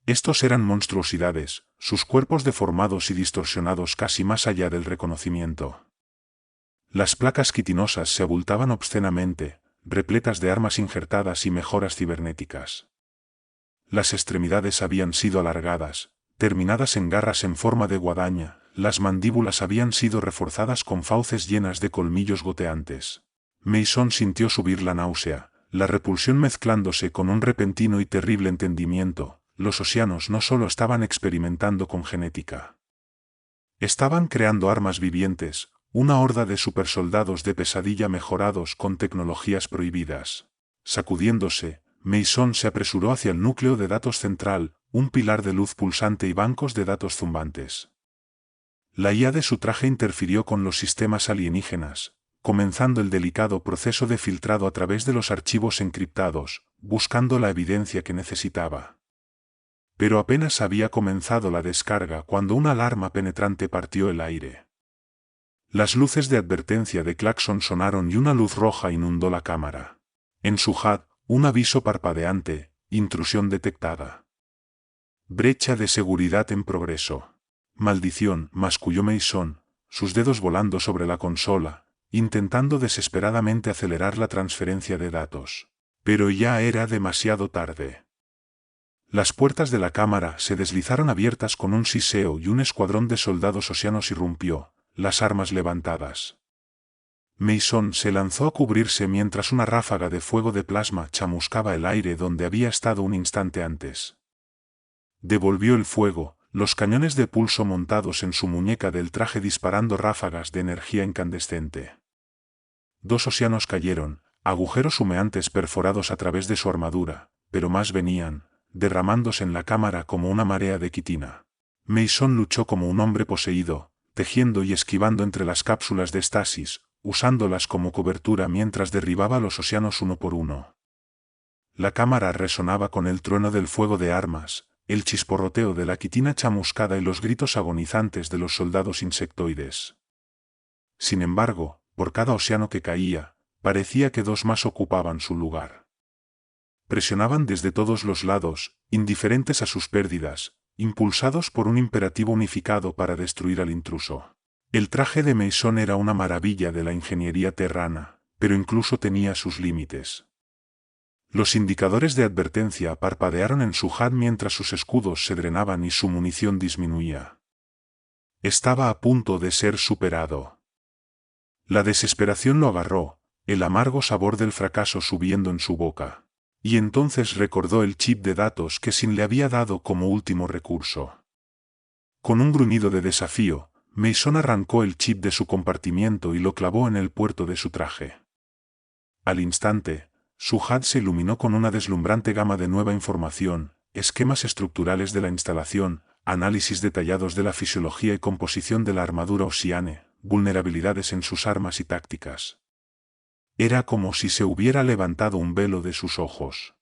Estos eran monstruosidades, sus cuerpos deformados y distorsionados casi más allá del reconocimiento. Las placas quitinosas se abultaban obscenamente, repletas de armas injertadas y mejoras cibernéticas. Las extremidades habían sido alargadas, terminadas en garras en forma de guadaña, las mandíbulas habían sido reforzadas con fauces llenas de colmillos goteantes. Mason sintió subir la náusea, la repulsión mezclándose con un repentino y terrible entendimiento. Los Oceanos no solo estaban experimentando con genética. Estaban creando armas vivientes, una horda de supersoldados de pesadilla mejorados con tecnologías prohibidas. Sacudiéndose, Mason se apresuró hacia el núcleo de datos central, un pilar de luz pulsante y bancos de datos zumbantes. La IA de su traje interfirió con los sistemas alienígenas, comenzando el delicado proceso de filtrado a través de los archivos encriptados, buscando la evidencia que necesitaba. Pero apenas había comenzado la descarga cuando una alarma penetrante partió el aire. Las luces de advertencia de claxon sonaron y una luz roja inundó la cámara. En su HUD, un aviso parpadeante, intrusión detectada. Brecha de seguridad en progreso. Maldición, masculló Mason, sus dedos volando sobre la consola, intentando desesperadamente acelerar la transferencia de datos. Pero ya era demasiado tarde. Las puertas de la cámara se deslizaron abiertas con un siseo y un escuadrón de soldados oceanos irrumpió, las armas levantadas. Mason se lanzó a cubrirse mientras una ráfaga de fuego de plasma chamuscaba el aire donde había estado un instante antes. Devolvió el fuego, los cañones de pulso montados en su muñeca del traje disparando ráfagas de energía incandescente. 2 oceanos cayeron, agujeros humeantes perforados a través de su armadura, pero más venían, derramándose en la cámara como una marea de quitina. Mason luchó como un hombre poseído, tejiendo y esquivando entre las cápsulas de estasis, usándolas como cobertura mientras derribaba a los oceanos uno por uno. La cámara resonaba con el trueno del fuego de armas, el chisporroteo de la quitina chamuscada y los gritos agonizantes de los soldados insectoides. Sin embargo, por cada océano que caía, parecía que 2 más ocupaban su lugar. Presionaban desde todos los lados, indiferentes a sus pérdidas, impulsados por un imperativo unificado para destruir al intruso. El traje de Mason era una maravilla de la ingeniería terrana, pero incluso tenía sus límites. Los indicadores de advertencia parpadearon en su HUD mientras sus escudos se drenaban y su munición disminuía. Estaba a punto de ser superado. La desesperación lo agarró, el amargo sabor del fracaso subiendo en su boca. Y entonces recordó el chip de datos que Sin le había dado como último recurso. Con un gruñido de desafío, Mason arrancó el chip de su compartimiento y lo clavó en el puerto de su traje. Al instante, su HUD se iluminó con una deslumbrante gama de nueva información, esquemas estructurales de la instalación, análisis detallados de la fisiología y composición de la armadura Oceane, vulnerabilidades en sus armas y tácticas. Era como si se hubiera levantado un velo de sus ojos.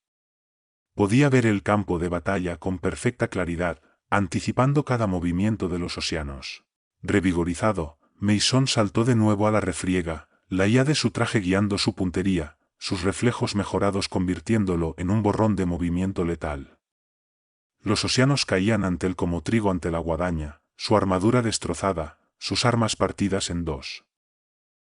Podía ver el campo de batalla con perfecta claridad, anticipando cada movimiento de los oceanos. Revigorizado, Mason saltó de nuevo a la refriega, la IA de su traje guiando su puntería, sus reflejos mejorados convirtiéndolo en un borrón de movimiento letal. Los oceanos caían ante él como trigo ante la guadaña, su armadura destrozada, sus armas partidas en dos.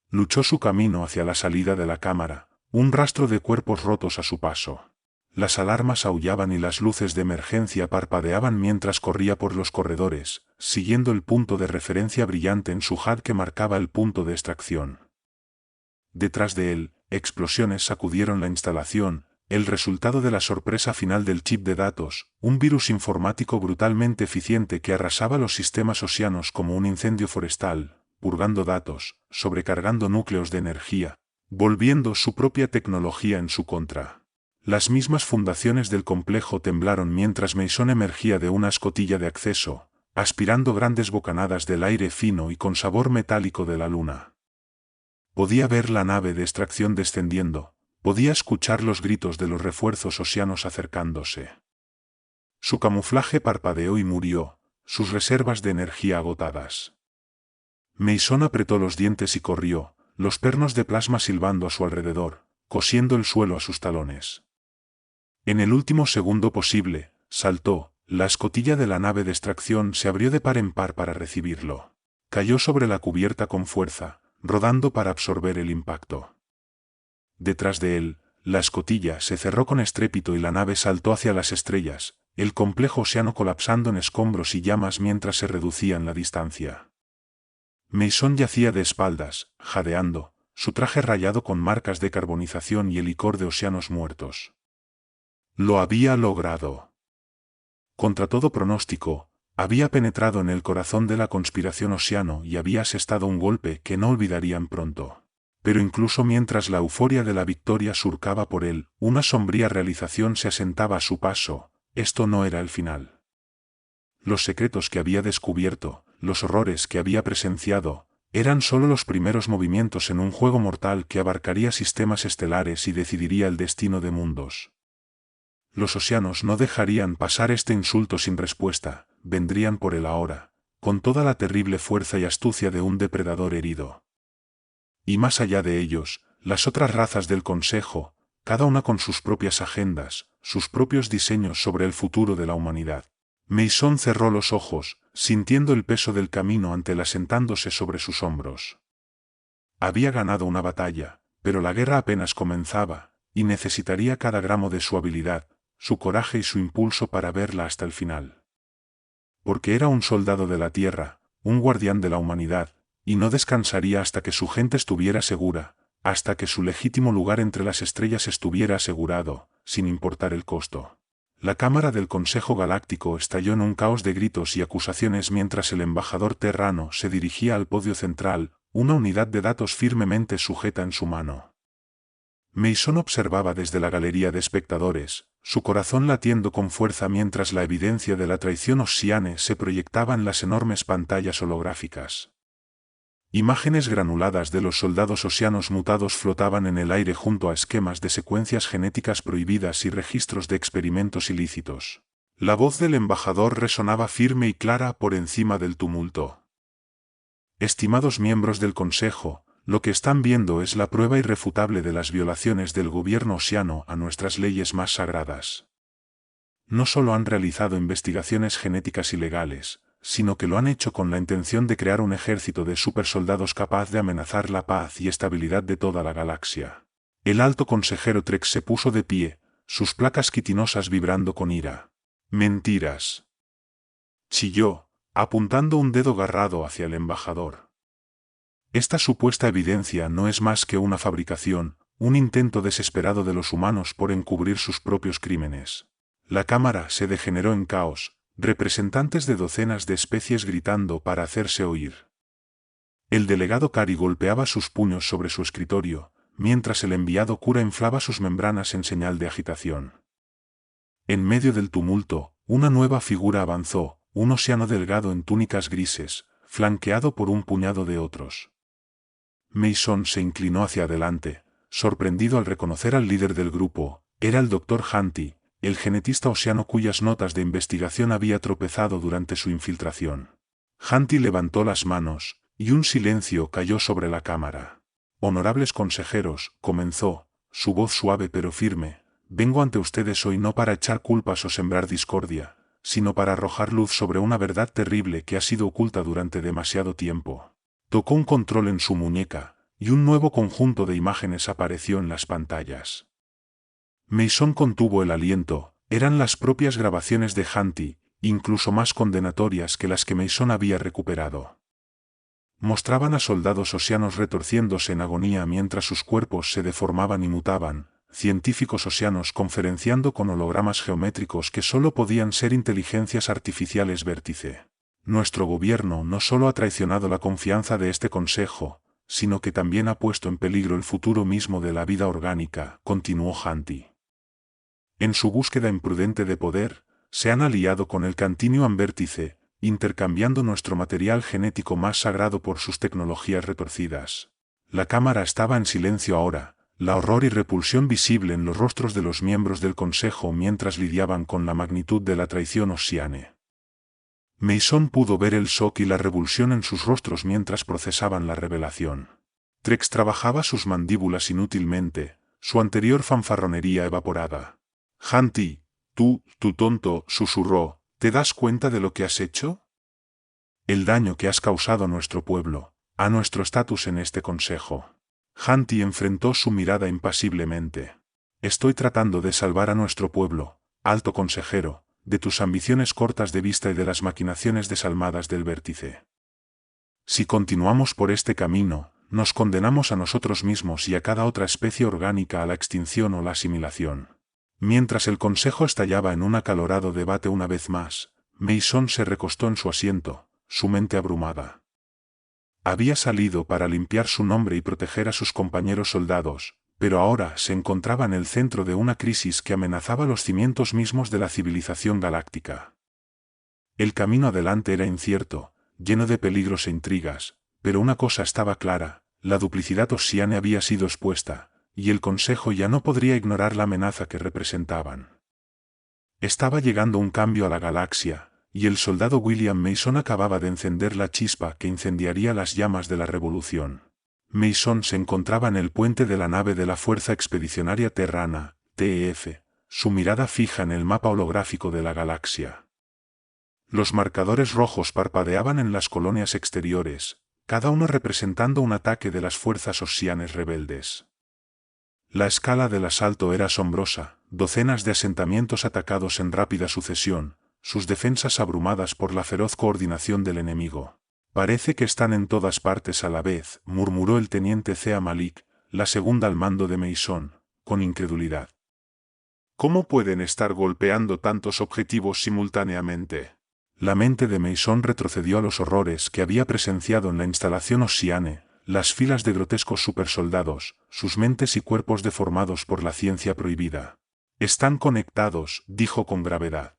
Luchó su camino hacia la salida de la cámara, un rastro de cuerpos rotos a su paso. Las alarmas aullaban y las luces de emergencia parpadeaban mientras corría por los corredores, siguiendo el punto de referencia brillante en su HUD que marcaba el punto de extracción. Detrás de él, explosiones sacudieron la instalación, el resultado de la sorpresa final del chip de datos, un virus informático brutalmente eficiente que arrasaba los sistemas oceanos como un incendio forestal, purgando datos, sobrecargando núcleos de energía, volviendo su propia tecnología en su contra. Las mismas fundaciones del complejo temblaron mientras Mason emergía de una escotilla de acceso, aspirando grandes bocanadas del aire fino y con sabor metálico de la luna. Podía ver la nave de extracción descendiendo, podía escuchar los gritos de los refuerzos oceanos acercándose. Su camuflaje parpadeó y murió, sus reservas de energía agotadas. Mason apretó los dientes y corrió, los pernos de plasma silbando a su alrededor, cosiendo el suelo a sus talones. En el último segundo posible, saltó, la escotilla de la nave de extracción se abrió de par en par para recibirlo. Cayó sobre la cubierta con fuerza, rodando para absorber el impacto. Detrás de él, la escotilla se cerró con estrépito y la nave saltó hacia las estrellas, el complejo océano colapsando en escombros y llamas mientras se reducía en la distancia. Mason yacía de espaldas, jadeando, su traje rayado con marcas de carbonización y el licor de océanos muertos. Lo había logrado. Contra todo pronóstico, había penetrado en el corazón de la conspiración oceano y había asestado un golpe que no olvidarían pronto. Pero incluso mientras la euforia de la victoria surcaba por él, una sombría realización se asentaba a su paso: esto no era el final. Los secretos que había descubierto, los horrores que había presenciado, eran solo los primeros movimientos en un juego mortal que abarcaría sistemas estelares y decidiría el destino de mundos. Los océanos no dejarían pasar este insulto sin respuesta, vendrían por él ahora, con toda la terrible fuerza y astucia de un depredador herido. Y más allá de ellos, las otras razas del Consejo, cada una con sus propias agendas, sus propios diseños sobre el futuro de la humanidad. Mason cerró los ojos, sintiendo el peso del camino ante él asentándose sobre sus hombros. Había ganado una batalla, pero la guerra apenas comenzaba, y necesitaría cada gramo de su habilidad, su coraje y su impulso para verla hasta el final. Porque era un soldado de la tierra, un guardián de la humanidad, y no descansaría hasta que su gente estuviera segura, hasta que su legítimo lugar entre las estrellas estuviera asegurado, sin importar el costo. La cámara del Consejo Galáctico estalló en un caos de gritos y acusaciones mientras el embajador terrano se dirigía al podio central, una unidad de datos firmemente sujeta en su mano. Mason observaba desde la galería de espectadores, su corazón latiendo con fuerza mientras la evidencia de la traición ossiane se proyectaba en las enormes pantallas holográficas. Imágenes granuladas de los soldados oceanos mutados flotaban en el aire junto a esquemas de secuencias genéticas prohibidas y registros de experimentos ilícitos. La voz del embajador resonaba firme y clara por encima del tumulto. Estimados miembros del Consejo, lo que están viendo es la prueba irrefutable de las violaciones del gobierno oceano a nuestras leyes más sagradas. No solo han realizado investigaciones genéticas ilegales, sino que lo han hecho con la intención de crear un ejército de supersoldados capaz de amenazar la paz y estabilidad de toda la galaxia. El alto consejero Trek se puso de pie, sus placas quitinosas vibrando con ira. «Mentiras», chilló, apuntando un dedo garrado hacia el embajador. Esta supuesta evidencia no es más que una fabricación, un intento desesperado de los humanos por encubrir sus propios crímenes. La cámara se degeneró en caos, representantes de docenas de especies gritando para hacerse oír. El delegado Cari golpeaba sus puños sobre su escritorio, mientras el enviado cura inflaba sus membranas en señal de agitación. En medio del tumulto, una nueva figura avanzó, un océano delgado en túnicas grises, flanqueado por un puñado de otros. Mason se inclinó hacia adelante, sorprendido al reconocer al líder del grupo. Era el Dr. Hanti, el genetista oceano cuyas notas de investigación había tropezado durante su infiltración. Hanti levantó las manos, y un silencio cayó sobre la cámara. Honorables consejeros, comenzó, su voz suave pero firme, vengo ante ustedes hoy no para echar culpas o sembrar discordia, sino para arrojar luz sobre una verdad terrible que ha sido oculta durante demasiado tiempo. Tocó un control en su muñeca, y un nuevo conjunto de imágenes apareció en las pantallas. Mason contuvo el aliento, eran las propias grabaciones de Hunty, incluso más condenatorias que las que Mason había recuperado. Mostraban a soldados osianos retorciéndose en agonía mientras sus cuerpos se deformaban y mutaban, científicos osianos conferenciando con hologramas geométricos que solo podían ser inteligencias artificiales vértice. Nuestro gobierno no solo ha traicionado la confianza de este consejo, sino que también ha puesto en peligro el futuro mismo de la vida orgánica, continuó Hunty. En su búsqueda imprudente de poder, se han aliado con el Continuum Vértice, intercambiando nuestro material genético más sagrado por sus tecnologías retorcidas. La cámara estaba en silencio ahora, la horror y repulsión visible en los rostros de los miembros del Consejo mientras lidiaban con la magnitud de la traición osiane. Mason pudo ver el shock y la revulsión en sus rostros mientras procesaban la revelación. Trex trabajaba sus mandíbulas inútilmente, su anterior fanfarronería evaporada. Hunty, tú tonto, susurró, ¿te das cuenta de lo que has hecho? El daño que has causado a nuestro pueblo, a nuestro estatus en este consejo. Hunty enfrentó su mirada impasiblemente. Estoy tratando de salvar a nuestro pueblo, alto consejero, de tus ambiciones cortas de vista y de las maquinaciones desalmadas del vértice. Si continuamos por este camino, nos condenamos a nosotros mismos y a cada otra especie orgánica a la extinción o la asimilación. Mientras el consejo estallaba en un acalorado debate una vez más, Mason se recostó en su asiento, su mente abrumada. Había salido para limpiar su nombre y proteger a sus compañeros soldados, pero ahora se encontraba en el centro de una crisis que amenazaba los cimientos mismos de la civilización galáctica. El camino adelante era incierto, lleno de peligros e intrigas, pero una cosa estaba clara, la duplicidad osiane había sido expuesta, y el Consejo ya no podría ignorar la amenaza que representaban. Estaba llegando un cambio a la galaxia, y el soldado William Mason acababa de encender la chispa que incendiaría las llamas de la revolución. Mason se encontraba en el puente de la nave de la Fuerza Expedicionaria Terrana, TEF, su mirada fija en el mapa holográfico de la galaxia. Los marcadores rojos parpadeaban en las colonias exteriores, cada uno representando un ataque de las fuerzas osianes rebeldes. La escala del asalto era asombrosa, docenas de asentamientos atacados en rápida sucesión, sus defensas abrumadas por la feroz coordinación del enemigo. Parece que están en todas partes a la vez, murmuró el teniente Zea Malik, la segunda al mando de Mason, con incredulidad. ¿Cómo pueden estar golpeando tantos objetivos simultáneamente? La mente de Mason retrocedió a los horrores que había presenciado en la instalación osiane, las filas de grotescos supersoldados, sus mentes y cuerpos deformados por la ciencia prohibida. Están conectados, dijo con gravedad.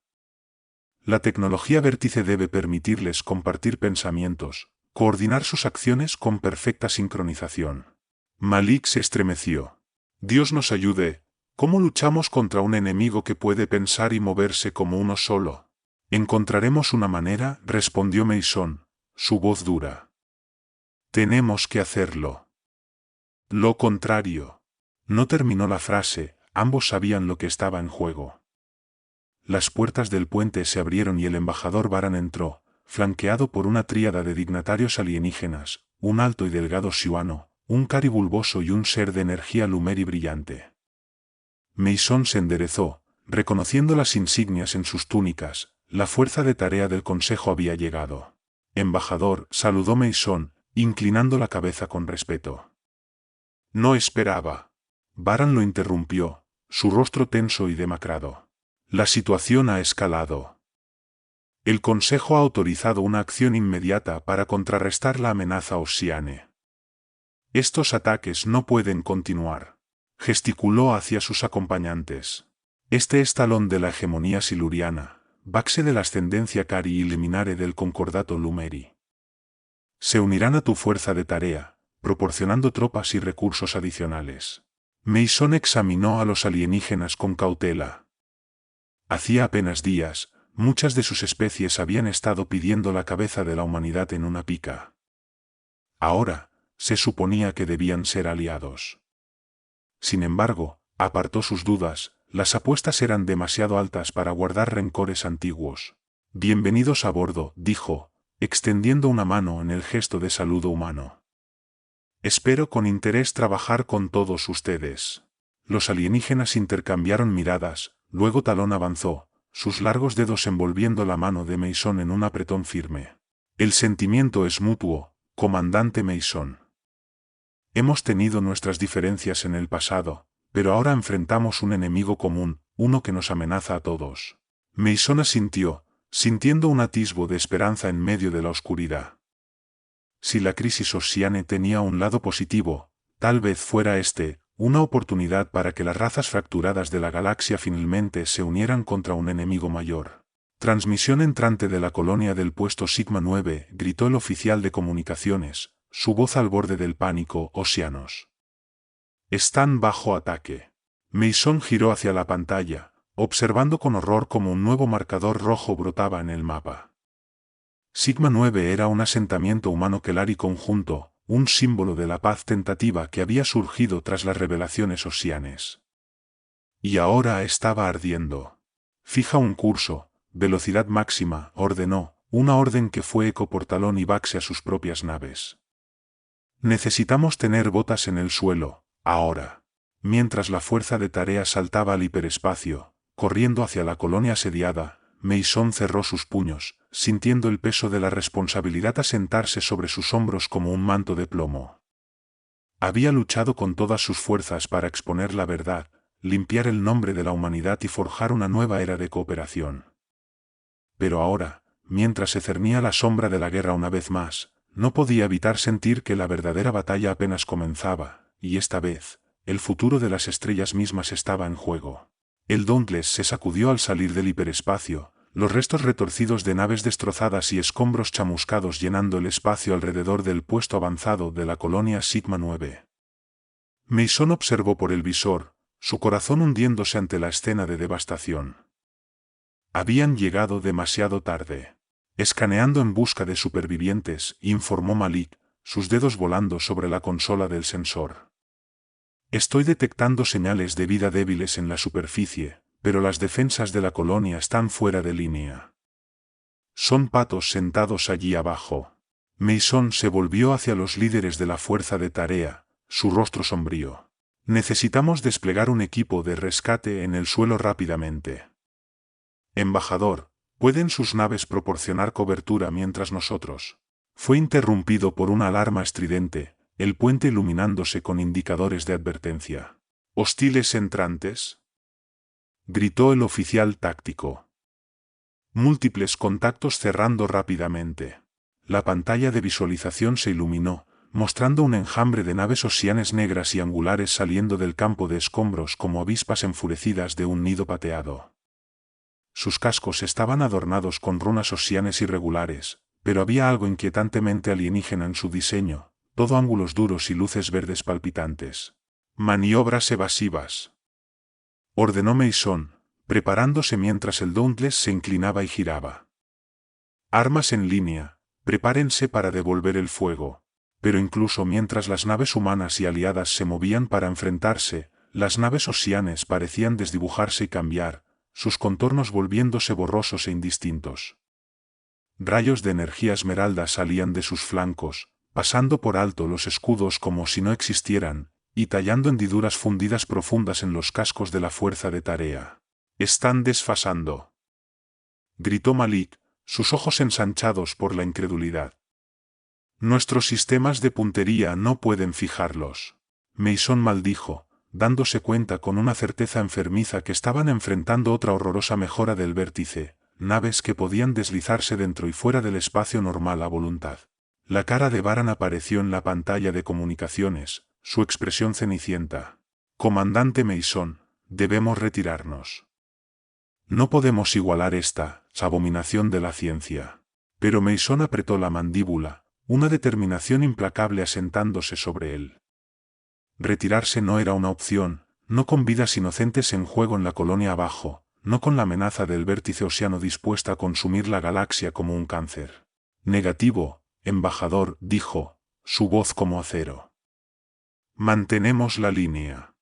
La tecnología vértice debe permitirles compartir pensamientos, coordinar sus acciones con perfecta sincronización. Malik se estremeció. Dios nos ayude, ¿cómo luchamos contra un enemigo que puede pensar y moverse como uno solo? Encontraremos una manera, respondió Mason, su voz dura. Tenemos que hacerlo. Lo contrario. No terminó la frase, ambos sabían lo que estaba en juego. Las puertas del puente se abrieron y el embajador Baran entró, flanqueado por una tríada de dignatarios alienígenas, un alto y delgado siuano, un cari bulboso y un ser de energía lumeri brillante. Mason se enderezó, reconociendo las insignias en sus túnicas, la fuerza de tarea del consejo había llegado. Embajador, saludó Mason, inclinando la cabeza con respeto. No esperaba. Baran lo interrumpió, su rostro tenso y demacrado. La situación ha escalado. El Consejo ha autorizado una acción inmediata para contrarrestar la amenaza osiane. Estos ataques no pueden continuar. Gesticuló hacia sus acompañantes. Este es talón de la hegemonía siluriana, baxe de la ascendencia Cari y liminare del concordato Lumeri. Se unirán a tu fuerza de tarea, proporcionando tropas y recursos adicionales. Mason examinó a los alienígenas con cautela. Hacía apenas días, muchas de sus especies habían estado pidiendo la cabeza de la humanidad en una pica. Ahora, se suponía que debían ser aliados. Sin embargo, apartó sus dudas, las apuestas eran demasiado altas para guardar rencores antiguos. Bienvenidos a bordo, dijo, extendiendo una mano en el gesto de saludo humano. Espero con interés trabajar con todos ustedes. Los alienígenas intercambiaron miradas, luego Talón avanzó, sus largos dedos envolviendo la mano de Mason en un apretón firme. El sentimiento es mutuo, comandante Mason. Hemos tenido nuestras diferencias en el pasado, pero ahora enfrentamos un enemigo común, uno que nos amenaza a todos. Mason asintió, sintiendo un atisbo de esperanza en medio de la oscuridad. Si la crisis Ossiane tenía un lado positivo, tal vez fuera una oportunidad para que las razas fracturadas de la galaxia finalmente se unieran contra un enemigo mayor. Transmisión entrante de la colonia del puesto Sigma 9, gritó el oficial de comunicaciones, su voz al borde del pánico. Oceanos. Están bajo ataque. Mason giró hacia la pantalla, observando con horror cómo un nuevo marcador rojo brotaba en el mapa. Sigma 9 era un asentamiento humano quelar y conjunto, un símbolo de la paz tentativa que había surgido tras las revelaciones Ossianes. Y ahora estaba ardiendo. Fija un curso, velocidad máxima, ordenó, una orden que fue eco por Talón y Baxe a sus propias naves. Necesitamos tener botas en el suelo, ahora. Mientras la fuerza de tarea saltaba al hiperespacio, corriendo hacia la colonia asediada, Mason cerró sus puños, sintiendo el peso de la responsabilidad asentarse sobre sus hombros como un manto de plomo. Había luchado con todas sus fuerzas para exponer la verdad, limpiar el nombre de la humanidad y forjar una nueva era de cooperación. Pero ahora, mientras se cernía la sombra de la guerra una vez más, no podía evitar sentir que la verdadera batalla apenas comenzaba, y esta vez, el futuro de las estrellas mismas estaba en juego. El Dauntless se sacudió al salir del hiperespacio, los restos retorcidos de naves destrozadas y escombros chamuscados llenando el espacio alrededor del puesto avanzado de la colonia Sigma 9. Mason observó por el visor, su corazón hundiéndose ante la escena de devastación. Habían llegado demasiado tarde. Escaneando en busca de supervivientes, informó Malik, sus dedos volando sobre la consola del sensor. Estoy detectando señales de vida débiles en la superficie, pero las defensas de la colonia están fuera de línea. Son patos sentados allí abajo. Mason se volvió hacia los líderes de la fuerza de tarea, su rostro sombrío. Necesitamos desplegar un equipo de rescate en el suelo rápidamente. Embajador, ¿pueden sus naves proporcionar cobertura mientras nosotros? Fue interrumpido por una alarma estridente, el puente iluminándose con indicadores de advertencia. ¿Hostiles entrantes?, gritó el oficial táctico. Múltiples contactos cerrando rápidamente. La pantalla de visualización se iluminó, mostrando un enjambre de naves Ossianes negras y angulares saliendo del campo de escombros como avispas enfurecidas de un nido pateado. Sus cascos estaban adornados con runas Ossianes irregulares, pero había algo inquietantemente alienígena en su diseño, todo ángulos duros y luces verdes palpitantes. Maniobras evasivas, ordenó Mason, preparándose mientras el Dauntless se inclinaba y giraba. Armas en línea, prepárense para devolver el fuego. Pero incluso mientras las naves humanas y aliadas se movían para enfrentarse, las naves Ossianes parecían desdibujarse y cambiar, sus contornos volviéndose borrosos e indistintos. Rayos de energía esmeralda salían de sus flancos, pasando por alto los escudos como si no existieran, y tallando hendiduras fundidas profundas en los cascos de la fuerza de tarea. «Están desfasando», gritó Malik, sus ojos ensanchados por la incredulidad. «Nuestros sistemas de puntería no pueden fijarlos». Mason maldijo, dándose cuenta con una certeza enfermiza que estaban enfrentando otra horrorosa mejora del vértice, naves que podían deslizarse dentro y fuera del espacio normal a voluntad. La cara de Baran apareció en la pantalla de comunicaciones, su expresión cenicienta. «Comandante Mason, debemos retirarnos. No podemos igualar esta abominación de la ciencia». Pero Mason apretó la mandíbula, una determinación implacable asentándose sobre él. Retirarse no era una opción, no con vidas inocentes en juego en la colonia abajo, no con la amenaza del vértice oceano dispuesta a consumir la galaxia como un cáncer. «Negativo, embajador», dijo, su voz como acero. Mantenemos la línea.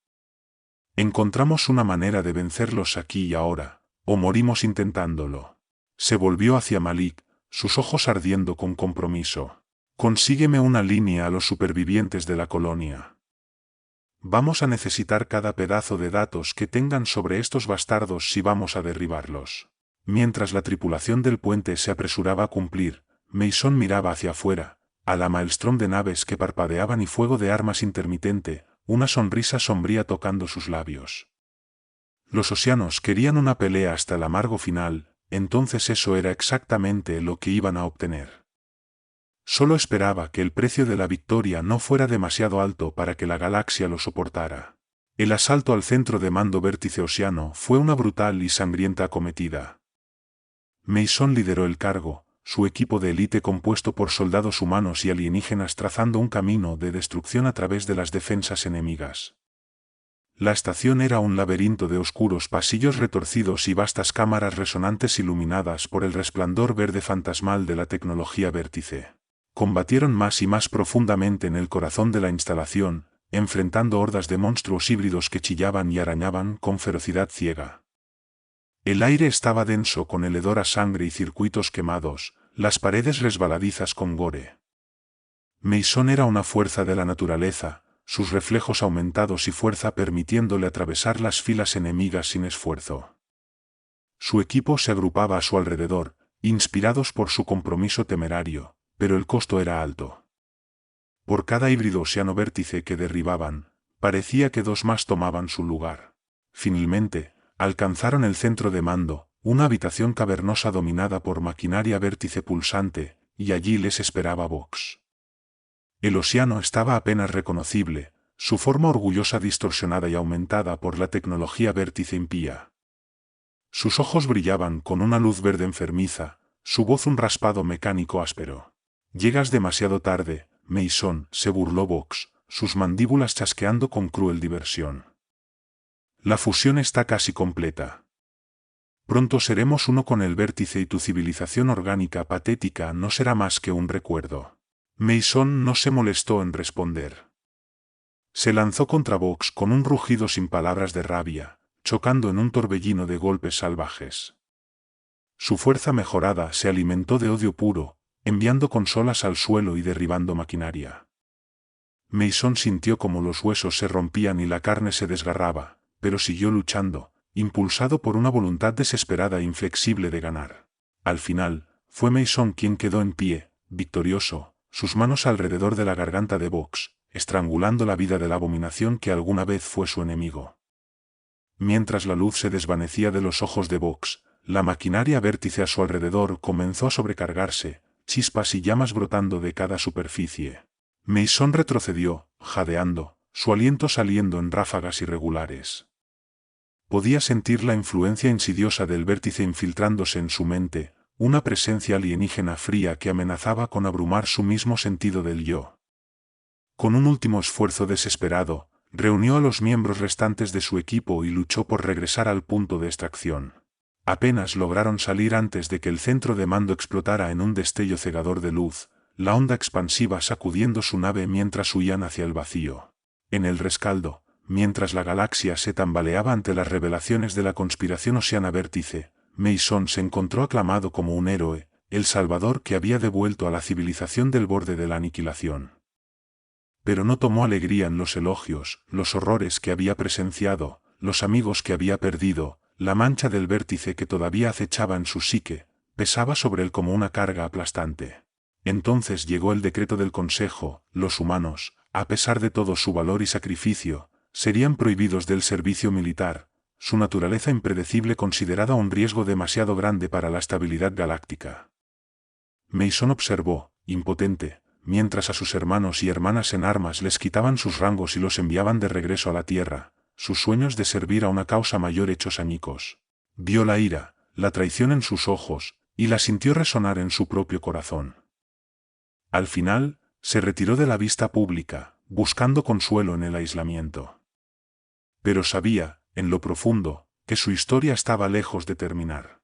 Encontramos una manera de vencerlos aquí y ahora, o morimos intentándolo. Se volvió hacia Malik, sus ojos ardiendo con compromiso. Consígueme una línea a los supervivientes de la colonia. Vamos a necesitar cada pedazo de datos que tengan sobre estos bastardos si vamos a derribarlos. Mientras la tripulación del puente se apresuraba a cumplir, Mason miraba hacia afuera, a la maelstrom de naves que parpadeaban y fuego de armas intermitente, una sonrisa sombría tocando sus labios. Los Oceanos querían una pelea hasta el amargo final, entonces eso era exactamente lo que iban a obtener. Solo esperaba que el precio de la victoria no fuera demasiado alto para que la galaxia lo soportara. El asalto al centro de mando vértice oceano fue una brutal y sangrienta acometida. Mason lideró el cargo, su equipo de élite compuesto por soldados humanos y alienígenas trazando un camino de destrucción a través de las defensas enemigas. La estación era un laberinto de oscuros pasillos retorcidos y vastas cámaras resonantes iluminadas por el resplandor verde fantasmal de la tecnología vértice. Combatieron más y más profundamente en el corazón de la instalación, enfrentando hordas de monstruos híbridos que chillaban y arañaban con ferocidad ciega. El aire estaba denso con el hedor a sangre y circuitos quemados, las paredes resbaladizas con gore. Mason era una fuerza de la naturaleza, sus reflejos aumentados y fuerza permitiéndole atravesar las filas enemigas sin esfuerzo. Su equipo se agrupaba a su alrededor, inspirados por su compromiso temerario, pero el costo era alto. Por cada híbrido oceano vértice que derribaban, parecía que dos más tomaban su lugar. Finalmente, alcanzaron el centro de mando, una habitación cavernosa dominada por maquinaria vértice pulsante, y allí les esperaba Vox. El océano estaba apenas reconocible, su forma orgullosa distorsionada y aumentada por la tecnología vértice impía. Sus ojos brillaban con una luz verde enfermiza, su voz un raspado mecánico áspero. «Llegas demasiado tarde, Mason», se burló Vox, sus mandíbulas chasqueando con cruel diversión. «La fusión está casi completa. Pronto seremos uno con el vértice y tu civilización orgánica patética no será más que un recuerdo». Mason no se molestó en responder. Se lanzó contra Vox con un rugido sin palabras de rabia, chocando en un torbellino de golpes salvajes. Su fuerza mejorada se alimentó de odio puro, enviando consolas al suelo y derribando maquinaria. Mason sintió como los huesos se rompían y la carne se desgarraba, pero siguió luchando, impulsado por una voluntad desesperada e inflexible de ganar. Al final, fue Mason quien quedó en pie, victorioso, sus manos alrededor de la garganta de Vox, estrangulando la vida de la abominación que alguna vez fue su enemigo. Mientras la luz se desvanecía de los ojos de Vox, la maquinaria vértice a su alrededor comenzó a sobrecargarse, chispas y llamas brotando de cada superficie. Mason retrocedió, jadeando, su aliento saliendo en ráfagas irregulares. Podía sentir la influencia insidiosa del vértice infiltrándose en su mente, una presencia alienígena fría que amenazaba con abrumar su mismo sentido del yo. Con un último esfuerzo desesperado, reunió a los miembros restantes de su equipo y luchó por regresar al punto de extracción. Apenas lograron salir antes de que el centro de mando explotara en un destello cegador de luz, la onda expansiva sacudiendo su nave mientras huían hacia el vacío. En el rescaldo, mientras la galaxia se tambaleaba ante las revelaciones de la conspiración oceana vértice, Mason se encontró aclamado como un héroe, el salvador que había devuelto a la civilización del borde de la aniquilación. Pero no tomó alegría en los elogios, los horrores que había presenciado, los amigos que había perdido, la mancha del vértice que todavía acechaba en su psique, pesaba sobre él como una carga aplastante. Entonces llegó el decreto del Consejo: los humanos, a pesar de todo su valor y sacrificio, serían prohibidos del servicio militar, su naturaleza impredecible considerada un riesgo demasiado grande para la estabilidad galáctica. Mason observó, impotente, mientras a sus hermanos y hermanas en armas les quitaban sus rangos y los enviaban de regreso a la Tierra, sus sueños de servir a una causa mayor hechos añicos. Vio la ira, la traición en sus ojos, y la sintió resonar en su propio corazón. Al final, se retiró de la vista pública, buscando consuelo en el aislamiento. Pero sabía, en lo profundo, que su historia estaba lejos de terminar.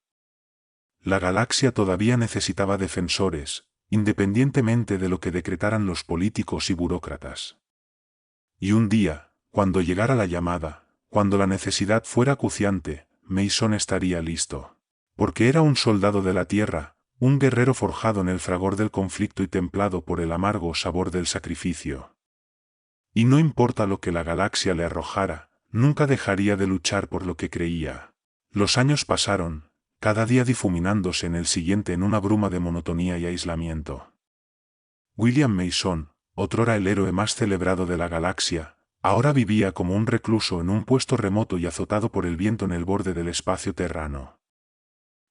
La galaxia todavía necesitaba defensores, independientemente de lo que decretaran los políticos y burócratas. Y un día, cuando llegara la llamada, cuando la necesidad fuera acuciante, Mason estaría listo. Porque era un soldado de la tierra, un guerrero forjado en el fragor del conflicto y templado por el amargo sabor del sacrificio. Y no importa lo que la galaxia le arrojara, nunca dejaría de luchar por lo que creía. Los años pasaron, cada día difuminándose en el siguiente en una bruma de monotonía y aislamiento. William Mason, otrora el héroe más celebrado de la galaxia, ahora vivía como un recluso en un puesto remoto y azotado por el viento en el borde del espacio terrano.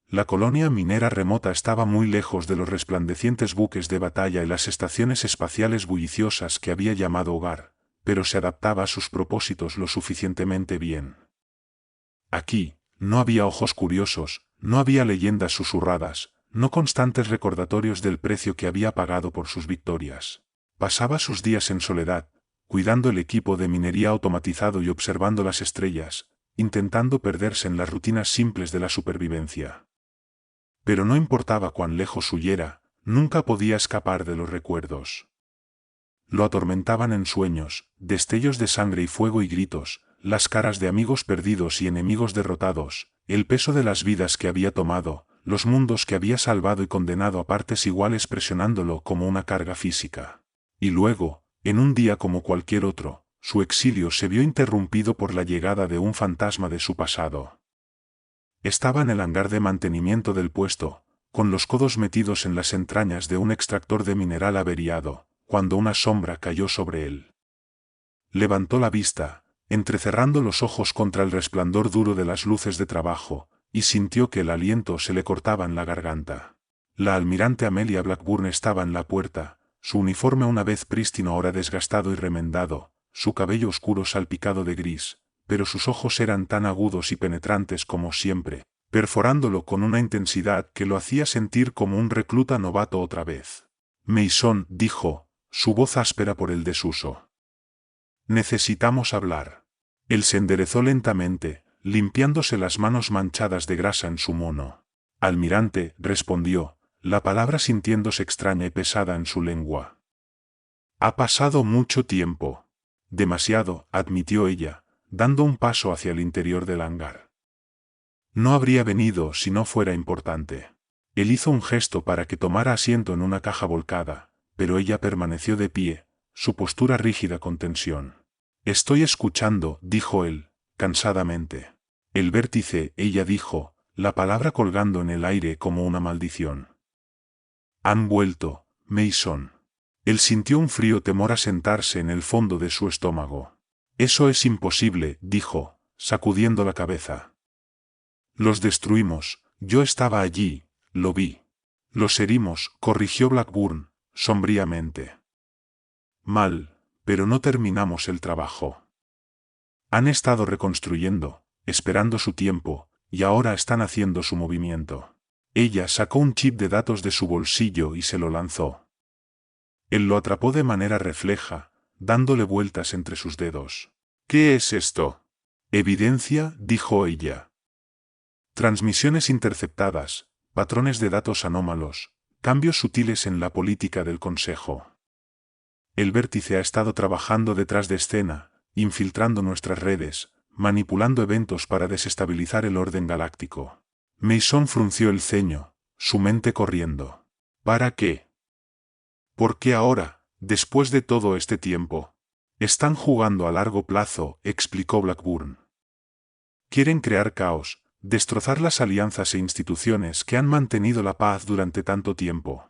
La colonia minera remota estaba muy lejos de los resplandecientes buques de batalla y las estaciones espaciales bulliciosas que había llamado hogar, pero se adaptaba a sus propósitos lo suficientemente bien. Aquí, no había ojos curiosos, no había leyendas susurradas, no constantes recordatorios del precio que había pagado por sus victorias. Pasaba sus días en soledad, cuidando el equipo de minería automatizado y observando las estrellas, intentando perderse en las rutinas simples de la supervivencia. Pero no importaba cuán lejos huyera, nunca podía escapar de los recuerdos. Lo atormentaban en sueños, destellos de sangre y fuego y gritos, las caras de amigos perdidos y enemigos derrotados, el peso de las vidas que había tomado, los mundos que había salvado y condenado a partes iguales presionándolo como una carga física. Y luego, en un día como cualquier otro, su exilio se vio interrumpido por la llegada de un fantasma de su pasado. Estaba en el hangar de mantenimiento del puesto, con los codos metidos en las entrañas de un extractor de mineral averiado, cuando una sombra cayó sobre él. Levantó la vista, entrecerrando los ojos contra el resplandor duro de las luces de trabajo, y sintió que el aliento se le cortaba en la garganta. La almirante Amelia Blackburn estaba en la puerta, su uniforme una vez prístino ahora desgastado y remendado, su cabello oscuro salpicado de gris, pero sus ojos eran tan agudos y penetrantes como siempre, perforándolo con una intensidad que lo hacía sentir como un recluta novato otra vez. Mason, dijo, su voz áspera por el desuso. Necesitamos hablar. Él se enderezó lentamente, limpiándose las manos manchadas de grasa en su mono. Almirante, respondió, la palabra sintiéndose extraña y pesada en su lengua. Ha pasado mucho tiempo. Demasiado, admitió ella, dando un paso hacia el interior del hangar. No habría venido si no fuera importante. Él hizo un gesto para que tomara asiento en una caja volcada, pero ella permaneció de pie, su postura rígida con tensión. Estoy escuchando, dijo él, cansadamente. El vértice, ella dijo, la palabra colgando en el aire como una maldición. Han vuelto, Mason. Él sintió un frío temor a sentarse en el fondo de su estómago. Eso es imposible, dijo, sacudiendo la cabeza. Los destruimos, yo estaba allí, lo vi. Los herimos, corrigió Blackburn, sombríamente. Mal, pero no terminamos el trabajo. Han estado reconstruyendo, esperando su tiempo, y ahora están haciendo su movimiento. Ella sacó un chip de datos de su bolsillo y se lo lanzó. Él lo atrapó de manera refleja, dándole vueltas entre sus dedos. ¿Qué es esto? Evidencia, dijo ella. Transmisiones interceptadas, patrones de datos anómalos, cambios sutiles en la política del Consejo. El vértice ha estado trabajando detrás de escena, infiltrando nuestras redes, manipulando eventos para desestabilizar el orden galáctico. Mason frunció el ceño, su mente corriendo. ¿Para qué? ¿Por qué ahora, después de todo este tiempo? Están jugando a largo plazo, explicó Blackburn. Quieren crear caos, destrozar las alianzas e instituciones que han mantenido la paz durante tanto tiempo.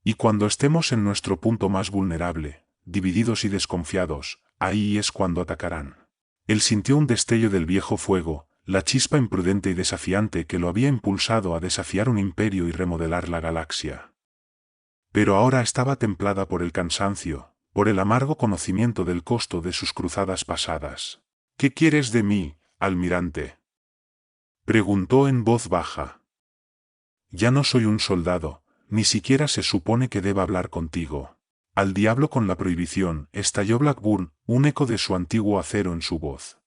Y cuando estemos en nuestro punto más vulnerable, divididos y desconfiados, ahí es cuando atacarán. Él sintió un destello del viejo fuego, la chispa imprudente y desafiante que lo había impulsado a desafiar un imperio y remodelar la galaxia. Pero ahora estaba templada por el cansancio, por el amargo conocimiento del costo de sus cruzadas pasadas. ¿Qué quieres de mí, almirante? Preguntó en voz baja. Ya no soy un soldado, ni siquiera se supone que deba hablar contigo. Al diablo con la prohibición, estalló Blackburn, un eco de su antiguo acero en su voz.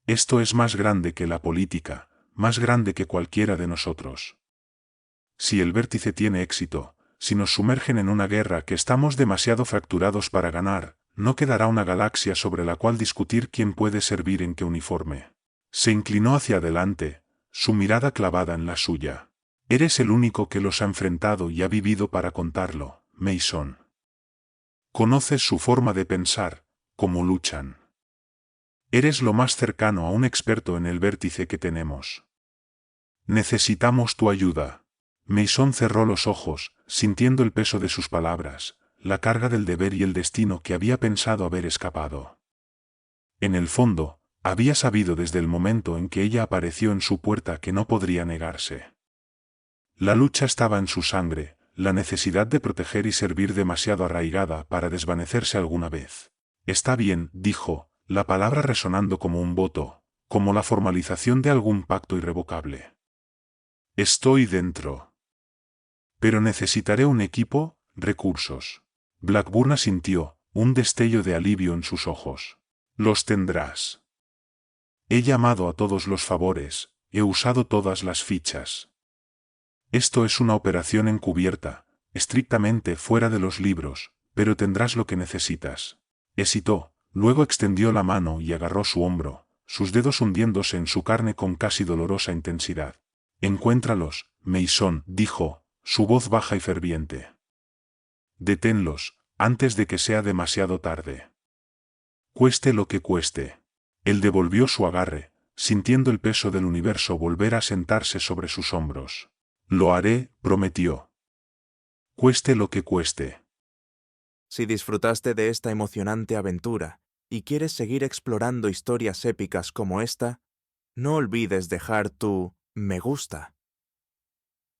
Esto es más grande que la política, más grande que cualquiera de nosotros. Si el vértice tiene éxito, Si nos sumergen en una guerra que estamos demasiado fracturados para ganar, no quedará una galaxia sobre la cual discutir quién puede servir en qué uniforme. Se inclinó hacia adelante, su mirada clavada en la suya. Eres el único que los ha enfrentado y ha vivido para contarlo, Mason. Conoces su forma de pensar, cómo luchan. Eres lo más cercano a un experto en el vértice que tenemos. Necesitamos tu ayuda. Mason cerró los ojos, sintiendo el peso de sus palabras, la carga del deber y el destino que había pensado haber escapado. En el fondo, había sabido desde el momento en que ella apareció en su puerta que no podría negarse. La lucha estaba en su sangre, la necesidad de proteger y servir demasiado arraigada para desvanecerse alguna vez. Está bien, dijo, la palabra resonando como un voto, como la formalización de algún pacto irrevocable. Estoy dentro. Pero necesitaré un equipo, recursos. Blackburn asintió, un destello de alivio en sus ojos. Los tendrás. He llamado a todos los favores, he usado todas las fichas. Esto es una operación encubierta, estrictamente fuera de los libros, pero tendrás lo que necesitas. Hesitó, luego extendió la mano y agarró su hombro, sus dedos hundiéndose en su carne con casi dolorosa intensidad. Encuéntralos, Mason, dijo, su voz baja y ferviente. Deténlos, antes de que sea demasiado tarde. Cueste lo que cueste. Él devolvió su agarre, sintiendo el peso del universo volver a sentarse sobre sus hombros. Lo haré, prometió. Cueste lo que cueste.
Si disfrutaste de esta emocionante aventura y quieres seguir explorando historias épicas como esta, no olvides dejar tu me gusta.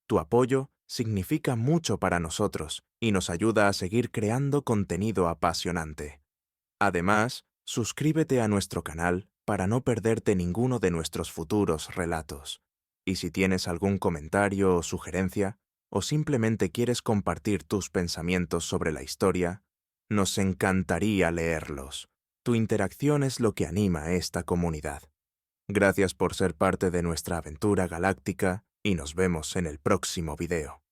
Tu apoyo significa mucho para nosotros y nos ayuda a seguir creando contenido apasionante. Además, suscríbete a nuestro canal para no perderte ninguno de nuestros futuros relatos. Y si tienes algún comentario o sugerencia, o simplemente quieres compartir tus pensamientos sobre la historia, nos encantaría leerlos. Tu interacción es lo que anima a esta comunidad. Gracias por ser parte de nuestra aventura galáctica y nos vemos en el próximo video.